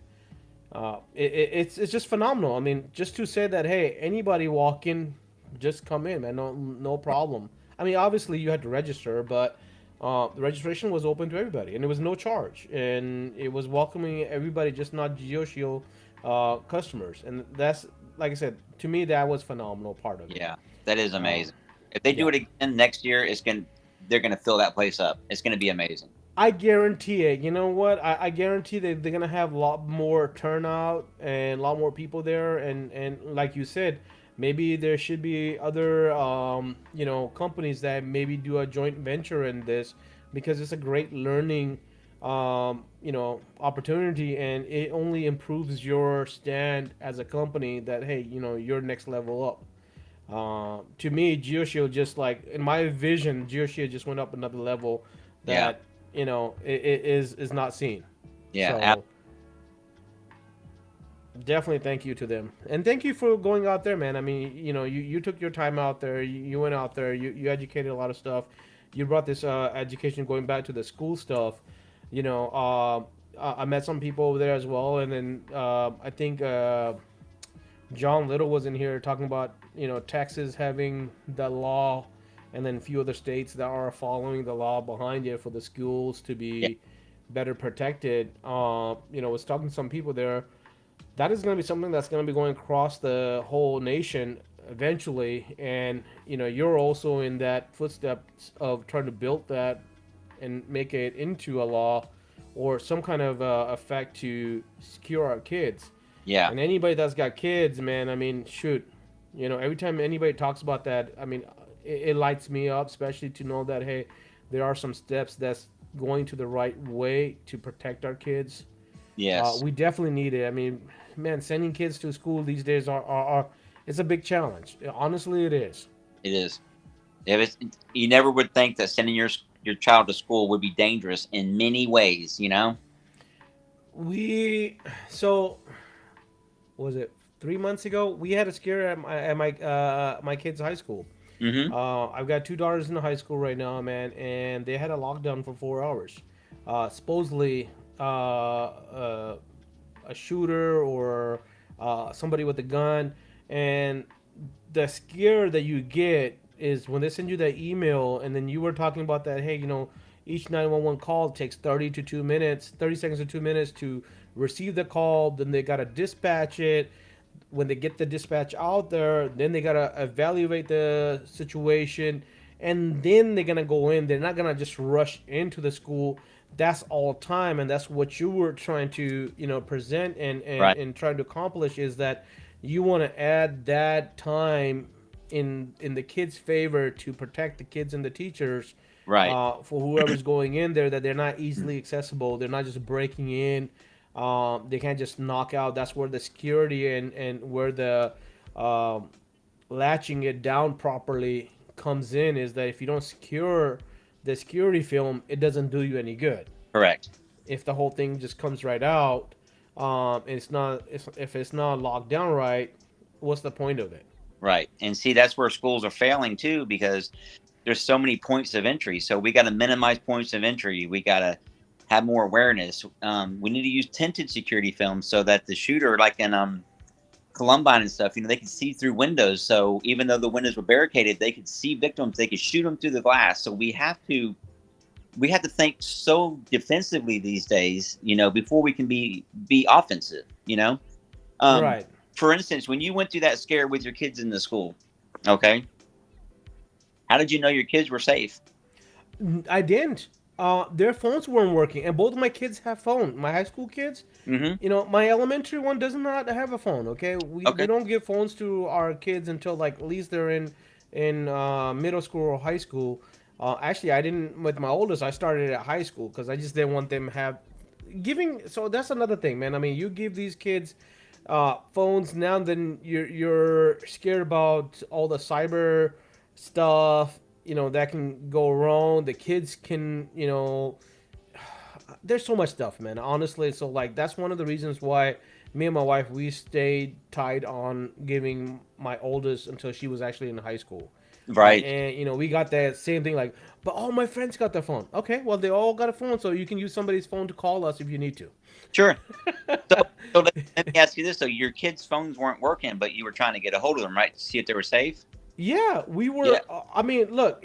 [SPEAKER 1] it's just phenomenal. I mean, just to say that, hey, anybody walk in, just come in, man, no problem. I mean, obviously you had to register, but the registration was open to everybody, and it was no charge, and it was welcoming everybody, just not GeoShield customers, and that's like I said, to me that was phenomenal part of it.
[SPEAKER 3] Yeah, that is
[SPEAKER 1] Um,
[SPEAKER 3] amazing. If they do
[SPEAKER 1] yeah.
[SPEAKER 3] it again next year, they're gonna fill that place up. It's gonna be amazing.
[SPEAKER 1] I guarantee it. You know what? I guarantee that they're gonna have a lot more turnout and a lot more people there. And like you said, maybe there should be other companies that maybe do a joint venture in this because it's a great learning opportunity, and it only improves your stand as a company that hey, you're next level up. To me, GeoShield just like in my vision, GeoShield just went up another level
[SPEAKER 3] Yeah,
[SPEAKER 1] that it is not seen.
[SPEAKER 3] yeah,
[SPEAKER 1] So definitely thank you to them, and thank you for going out there, man. I mean, you took your time out there. You went out there. You educated a lot of stuff. You brought this education going back to the school stuff. You know, I met some people over there as well, and then I think John Little was in here talking about Texas having the law, and then a few other states that are following the law behind it for the schools to
[SPEAKER 3] yeah,
[SPEAKER 1] be better protected. Was talking to some people there. That is going to be something that's going to be going across the whole nation eventually, and you're also in that footsteps of trying to build that and make it into a law or some kind of effect to secure our kids.
[SPEAKER 3] yeah.
[SPEAKER 1] And anybody that's got kids, man, I mean, shoot, every time anybody talks about that, I mean, it lights me up, especially to know that, hey, there are some steps that's going to the right way to protect our kids.
[SPEAKER 3] Yes,
[SPEAKER 1] We definitely need it. I mean, man, sending kids to school these days are it's a big challenge. Honestly, it is.
[SPEAKER 3] it is. You never would think that sending your child to school would be dangerous in many ways. You know.
[SPEAKER 1] We so was it 3 months ago? We had a scare at my kid's high school.
[SPEAKER 3] Mm-hmm.
[SPEAKER 1] I've got two daughters in the high school right now, man, and they had a lockdown for 4 hours. Supposedly, a shooter or somebody with a gun, and the scare that you get is when they send you that email, and then you were talking about that. Hey, each 911 call takes 30 seconds to 2 minutes to receive the call. Then they gotta dispatch it. When they get the dispatch out there, then they gotta evaluate the situation, and then they're gonna go in. They're not gonna just rush into the school. That's all time, and that's what you were trying to present and
[SPEAKER 3] Right.
[SPEAKER 1] trying to accomplish is that you want to add that time in the kids' favor to protect the kids and the teachers
[SPEAKER 3] Right.
[SPEAKER 1] for whoever's going in there, that they're not easily accessible. They're not just breaking in. They can't just knock out. That's where the security and where the latching it down properly comes in, is that if you don't secure the security film, it doesn't do you any good.
[SPEAKER 3] Correct.
[SPEAKER 1] If the whole thing just comes right out, if it's not locked down right, what's the point of it?
[SPEAKER 3] Right. And see, that's where schools are failing too, because there's so many points of entry. So we got to minimize points of entry. We got to have more awareness. We need to use tinted security film so that the shooter, like in Columbine and stuff, they could see through windows. So even though the windows were barricaded, they could see victims. They could shoot them through the glass. So we have to think so defensively these days, before we can be offensive.
[SPEAKER 1] Right.
[SPEAKER 3] For instance, when you went through that scare with your kids in the school, okay, how did you know your kids were safe?
[SPEAKER 1] I didn't. Their phones weren't working, and both of my kids have phones. My high school kids, my elementary one does not have a phone. Okay, we
[SPEAKER 3] Okay.
[SPEAKER 1] don't give phones to our kids until like at least they're in middle school or high school. Actually, I didn't with my oldest. I started at high school because I just didn't want them to have giving. So that's another thing, man. I mean, you give these kids phones now, then you're scared about all the cyber stuff that can go wrong. The kids can there's so much stuff, man, honestly. So like that's one of the reasons why me and my wife, we stayed tied on giving my oldest until she was actually in high school.
[SPEAKER 3] Right.
[SPEAKER 1] And we got that same thing, like, but all my friends got their phone. Okay, well, they all got a phone, so you can use somebody's phone to call us if you need to.
[SPEAKER 3] Sure. So let me ask you this. So your kids' phones weren't working, but you were trying to get a hold of them, right? To see if they were safe?
[SPEAKER 1] Yeah, we were.
[SPEAKER 3] Yeah.
[SPEAKER 1] I mean, look,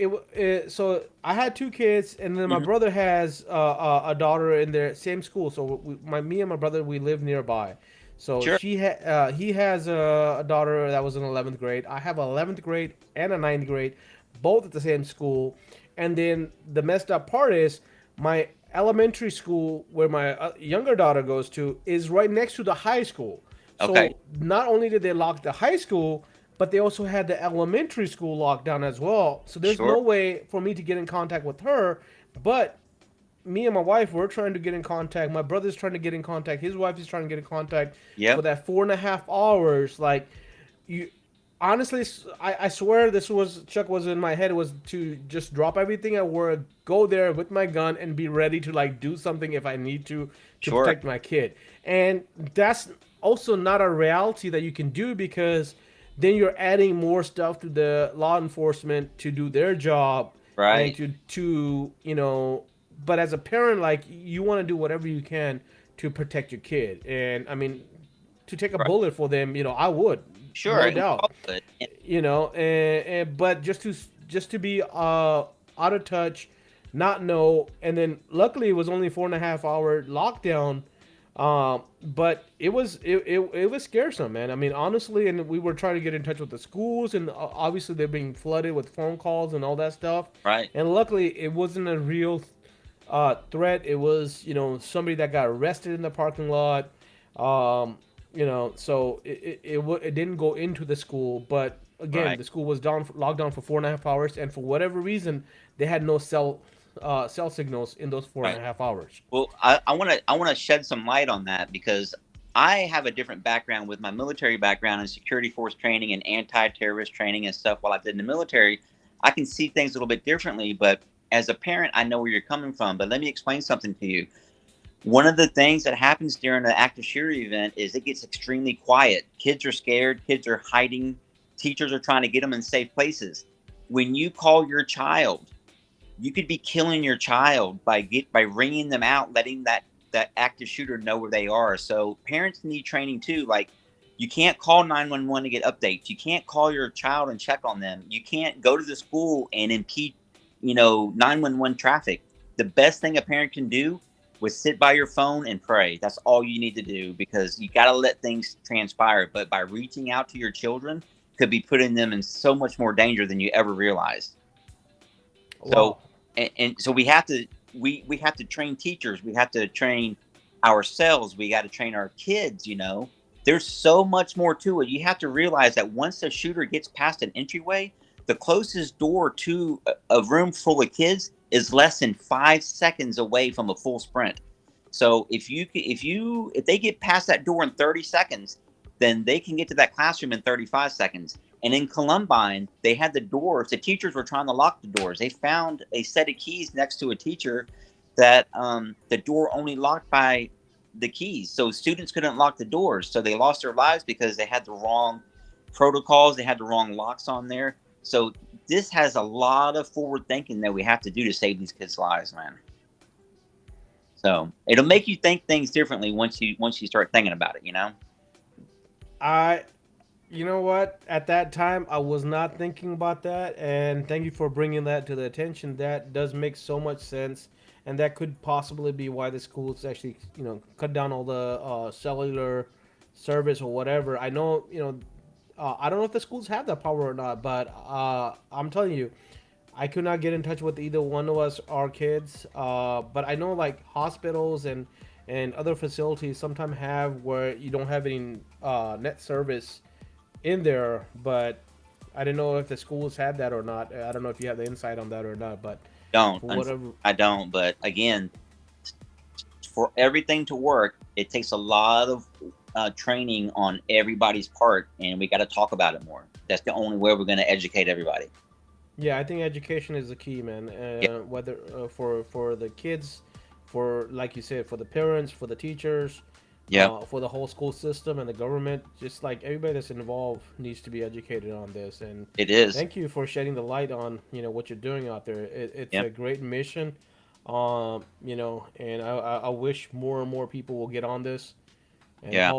[SPEAKER 1] so I had two kids, and then my brother has a daughter in their same school. So me and my brother, we live nearby. So
[SPEAKER 3] Sure.
[SPEAKER 1] he has a daughter that was in 11th grade. I have 11th grade and a 9th grade, both at the same school. And then the messed up part is my elementary school, where my younger daughter goes to, is right next to the high school. So
[SPEAKER 3] Okay.
[SPEAKER 1] not only did they lock the high school, but they also had the elementary school locked down as well. So there's
[SPEAKER 3] Sure.
[SPEAKER 1] no way for me to get in contact with her. But me and my wife, we're trying to get in contact. My brother's trying to get in contact. His wife is trying to get in contact
[SPEAKER 3] Yep.
[SPEAKER 1] for that 4.5 hours. Like, you honestly, I swear this was, Chuck, was in my head, was to just drop everything at work, go there with my gun, and be ready to like do something if I need to
[SPEAKER 3] Sure.
[SPEAKER 1] protect my kid. And that's also not a reality that you can do, because then you're adding more stuff to the law enforcement to do their job.
[SPEAKER 3] Right.
[SPEAKER 1] And to but as a parent, like, you want to do whatever you can to protect your kid. And I mean, to take a
[SPEAKER 3] Right.
[SPEAKER 1] bullet for them, I would.
[SPEAKER 3] Sure.
[SPEAKER 1] No
[SPEAKER 3] And we all
[SPEAKER 1] doubt.
[SPEAKER 3] would.
[SPEAKER 1] And but just to be out of touch, not know. And then luckily it was only 4.5 hour lockdown. But it was scaresome, man. I mean, honestly, and we were trying to get in touch with the schools, and obviously they're being flooded with phone calls and all that stuff.
[SPEAKER 3] Right.
[SPEAKER 1] And luckily it wasn't a real threat. It was somebody that got arrested in the parking lot. So it didn't go into the school, but again,
[SPEAKER 3] Right.
[SPEAKER 1] the school was locked down for 4.5 hours, and for whatever reason, they had no cell signals in those four
[SPEAKER 3] Right.
[SPEAKER 1] and a half hours.
[SPEAKER 3] Well, I want to shed some light on that, because I have a different background with my military background in security force training and anti-terrorist training and stuff. While I did in the military, I can see things a little bit differently. But as a parent, I know where you're coming from. But let me explain something to you. One of the things that happens during an active shooter event is it gets extremely quiet. Kids are scared. Kids are hiding. Teachers are trying to get them in safe places. When you call your child, you could be killing your child by ringing them out, letting that active shooter know where they are. So parents need training too. Like, you can't call 911 to get updates. You can't call your child and check on them. You can't go to the school and impede, 911 traffic. The best thing a parent can do was sit by your phone and pray. That's all you need to do, because you got to let things transpire. But by reaching out to your children, could be putting them in so much more danger than you ever realized. So, and so we have to train teachers. We have to train ourselves. We got to train our kids. There's so much more to it. You have to realize that once a shooter gets past an entryway, the closest door to a room full of kids is less than 5 seconds away from a full sprint. So if they get past that door in 30 seconds, then they can get to that classroom in 35 seconds. And in Columbine, they had the doors. The teachers were trying to lock the doors. They found a set of keys next to a teacher that the door only locked by the keys. So students couldn't lock the doors. So they lost their lives because they had the wrong protocols. They had the wrong locks on there. So this has a lot of forward thinking that we have to do to save these kids' lives, man. So it'll make you think things differently once you start thinking about it, you know?
[SPEAKER 1] You know what? At that time, I was not thinking about that, and thank you for bringing that to the attention. That does make so much sense, and that could possibly be why the schools actually, cut down all the cellular service or whatever. I know, I don't know if the schools have that power or not, but I'm telling you, I could not get in touch with either one of us, our kids. But I know like hospitals and other facilities sometimes have where you don't have any net service in there, but I didn't know if the schools had that or not. I don't know if you have the insight on that or not, but
[SPEAKER 3] Don't.
[SPEAKER 1] for whatever.
[SPEAKER 3] I don't. But again, for everything to work, it takes a lot of training on everybody's part, and we got to talk about it more. That's the only way we're going to educate everybody.
[SPEAKER 1] Yeah, I think education is the key, man.
[SPEAKER 3] Yeah.
[SPEAKER 1] Whether for the kids, for like you said, for the parents, for the teachers,
[SPEAKER 3] Yep.
[SPEAKER 1] for the whole school system and the government, just like everybody that's involved needs to be educated on this. And
[SPEAKER 3] It is.
[SPEAKER 1] thank you for shedding the light on what you're doing out there. It's
[SPEAKER 3] Yep.
[SPEAKER 1] a great mission, and I wish more and more people will get on this and
[SPEAKER 3] Yeah.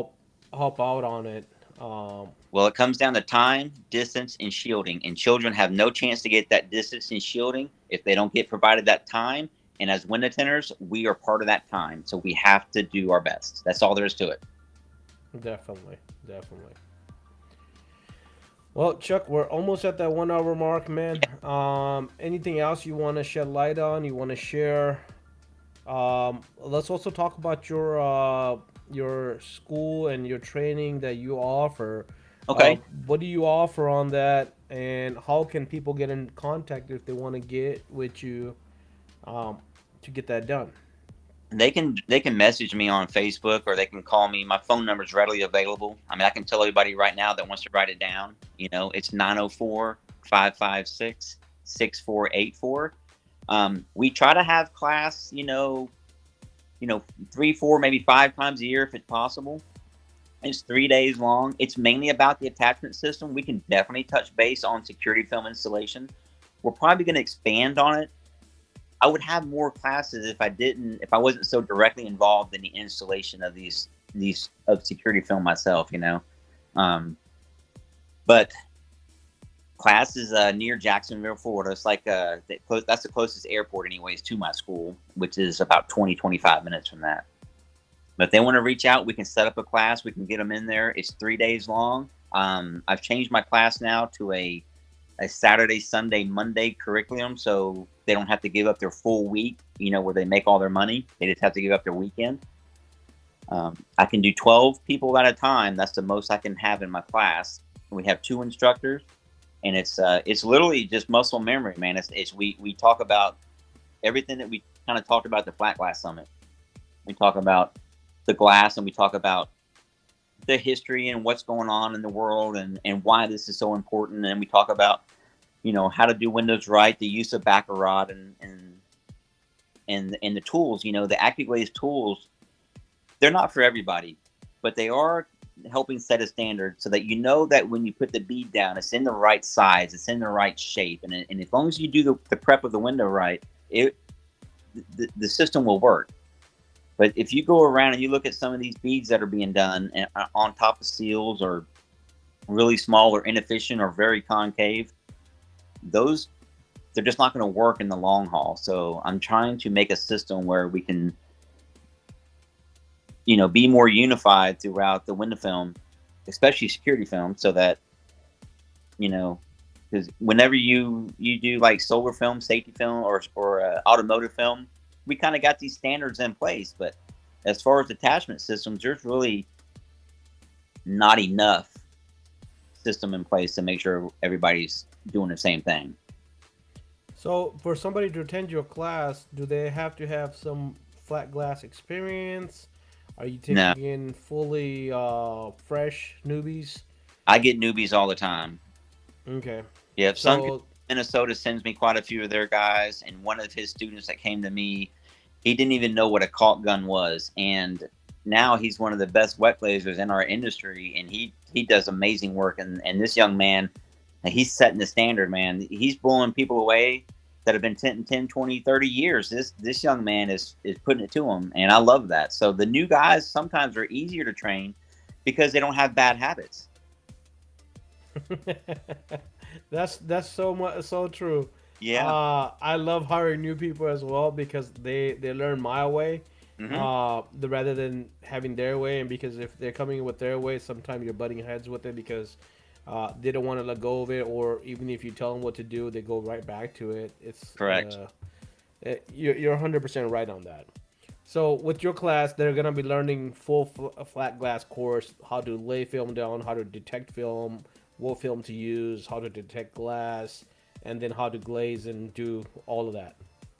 [SPEAKER 1] help out on it.
[SPEAKER 3] Well, it comes down to time, distance, and shielding. And children have no chance to get that distance and shielding if they don't get provided that time. And as window tenders, we are part of that time. So we have to do our best. That's all there is to it.
[SPEAKER 1] Definitely. Well, Chuck, we're almost at that 1 hour mark, man. Anything else you want to shed light on? You want to share? Let's also talk about your school and your training that you offer.
[SPEAKER 3] Okay.
[SPEAKER 1] What do you offer on that, and how can people get in contact if they want to get with you to get that done?
[SPEAKER 3] They can message me on Facebook, or they can call me. My phone number is readily available. I mean, I can tell everybody right now that wants to write it down. It's 904-556-6484. We try to have class, 3, 4, maybe 5 times a year if it's possible. It's 3 days long. It's mainly about the attachment system. We can definitely touch base on security film installation. We're probably going to expand on it. I would have more classes if I wasn't so directly involved in the installation of these of security film myself, But class is near Jacksonville, Florida. It's like that's the closest airport anyways to my school, which is about 20-25 minutes from that. But if they want to reach out, we can set up a class. We can get them in there. It's 3 days long. I've changed my class now to a Saturday, Sunday, Monday curriculum, so they don't have to give up their full week, where they make all their money. They just have to give up their weekend. I can do 12 people at a time. That's the most I can have in my class. We have 2 instructors, and it's literally just muscle memory, man. We talk about everything that we kind of talked about at the Flat Glass Summit. We talk about the glass, and we talk about the history and what's going on in the world and why this is so important. And we talk about, how to do windows right, the use of Baccarat and the tools, the AccuGlaze tools. They're not for everybody, but they are helping set a standard so that that when you put the bead down, it's in the right size, it's in the right shape. And as long as you do the prep of the window right, the system will work. But if you go around and you look at some of these beads that are being done on top of seals, or really small or inefficient or very concave, they're just not going to work in the long haul. So I'm trying to make a system where we can, be more unified throughout the window film, especially security film, so that, because whenever you do like solar film, safety film, or automotive film, we kind of got these standards in place, but as far as attachment systems, there's really not enough system in place to make sure everybody's doing the same thing.
[SPEAKER 1] So for somebody to attend your class, do they have to have some flat glass experience? Are you taking in fully fresh newbies?
[SPEAKER 3] I get newbies all the time.
[SPEAKER 1] Okay.
[SPEAKER 3] Yeah, Minnesota sends me quite a few of their guys, and one of his students that came to me, he didn't even know what a caulk gun was, and now he's one of the best wet glazers in our industry, and he does amazing work. And this young man, he's setting the standard, man. He's blowing people away that have been tenting 10, 20, 30 years. This young man is putting it to them, and I love that. So the new guys sometimes are easier to train because they don't have bad habits.
[SPEAKER 1] That's so true.
[SPEAKER 3] Yeah.
[SPEAKER 1] I love hiring new people as well because they learn my way, rather than having their way. And because if they're coming with their way, sometimes you're butting heads with it because they don't want to let go of it, or even if you tell them what to do, they go right back to it. It's
[SPEAKER 3] Correct.
[SPEAKER 1] you're 100% right on that. So with your class, they're gonna be learning full flat glass course, how to lay film down, how to detect film, what film to use, how to detect glass, and then how to glaze and do all of that.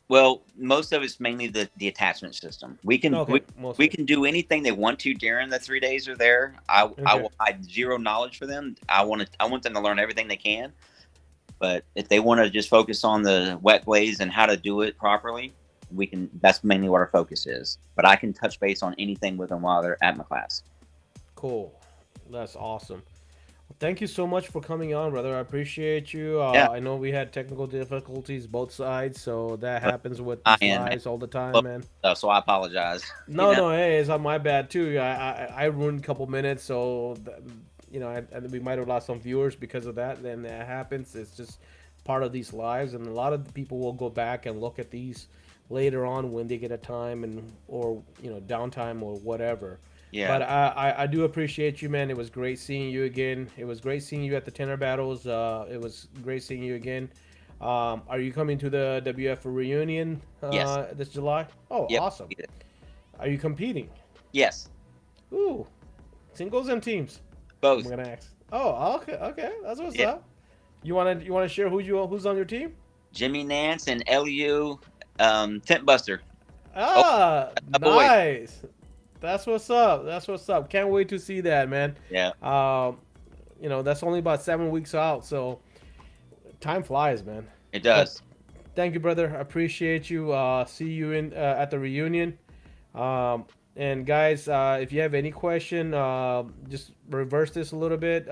[SPEAKER 3] Well, most of it's mainly the attachment system. We can
[SPEAKER 1] Okay,
[SPEAKER 3] we
[SPEAKER 1] mostly.
[SPEAKER 3] can do anything they want to during the 3 days they're there. I
[SPEAKER 1] Okay,
[SPEAKER 3] will hide zero knowledge for them. I want them to learn everything they can. But if they want to just focus on the wet glaze and how to do it properly, we can. That's mainly what our focus is. But I can touch base on anything with them while they're at my class.
[SPEAKER 1] cool. That's awesome. Well, thank you so much for coming on, brother. I appreciate you.
[SPEAKER 3] Yeah,
[SPEAKER 1] I know we had technical difficulties both sides, so that
[SPEAKER 3] but
[SPEAKER 1] happens with
[SPEAKER 3] I
[SPEAKER 1] these
[SPEAKER 3] am man.
[SPEAKER 1] lives all the time,
[SPEAKER 3] Well,
[SPEAKER 1] man.
[SPEAKER 3] so I apologize. You
[SPEAKER 1] No,
[SPEAKER 3] know,
[SPEAKER 1] no, hey, it's on my bad too. I ruined a couple minutes, so and we might have lost some viewers because of that. Then that happens. It's just part of these lives, and a lot of the people will go back and look at these later on when they get a time and or downtime or whatever.
[SPEAKER 3] yeah.
[SPEAKER 1] But I do appreciate you, man. It was great seeing you again. It was great seeing you at the tenor battles. It was great seeing you again. Are you coming to the WF reunion
[SPEAKER 3] Yes.
[SPEAKER 1] this July? Oh,
[SPEAKER 3] Yep.
[SPEAKER 1] awesome. Are you competing?
[SPEAKER 3] Yes.
[SPEAKER 1] Ooh, singles and teams. I'm
[SPEAKER 3] Both.
[SPEAKER 1] gonna ask. Oh, okay, okay, that's what's
[SPEAKER 3] Yeah.
[SPEAKER 1] up. You wanna share who's on your team?
[SPEAKER 3] Jimmy Nance and LU Tent Buster. Oh,
[SPEAKER 1] Ah,
[SPEAKER 3] a boy.
[SPEAKER 1] nice. That's what's up. That's what's up. Can't wait to see that, man.
[SPEAKER 3] Yeah,
[SPEAKER 1] Um, that's only about 7 weeks out, so time flies, man.
[SPEAKER 3] it
[SPEAKER 1] But
[SPEAKER 3] does.
[SPEAKER 1] thank you, brother. I appreciate you. See you in at the reunion. Um, and guys, if you have any question, just reverse this a little bit.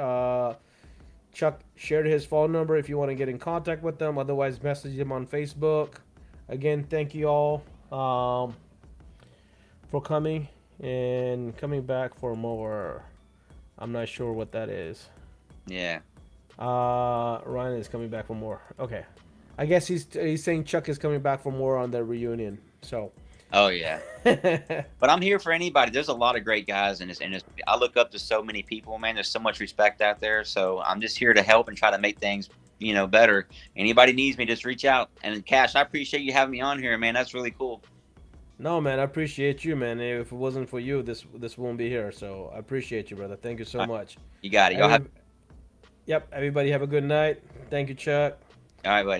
[SPEAKER 1] Chuck shared his phone number if you want to get in contact with them. Otherwise, message him on Facebook. Again, thank you all for coming and coming back for more. I'm not sure what that is.
[SPEAKER 3] Yeah.
[SPEAKER 1] Ryan is coming back for more. Okay, I guess he's saying Chuck is coming back for more on the reunion. So.
[SPEAKER 3] Oh yeah. But I'm here for anybody. There's a lot of great guys in this industry. I look up to so many people, man. There's so much respect out there. So I'm just here to help and try to make things, better. Anybody needs me, just reach out. And Cash, I appreciate you having me on here, man. That's really cool.
[SPEAKER 1] No, man, I appreciate you, man. If it wasn't for you, this won't be here. So I appreciate you, brother. Thank you so
[SPEAKER 3] All right,
[SPEAKER 1] much.
[SPEAKER 3] you got it. Y'all have.
[SPEAKER 1] Yep. Everybody have a good night. Thank you, Chuck.
[SPEAKER 3] All right, buddy.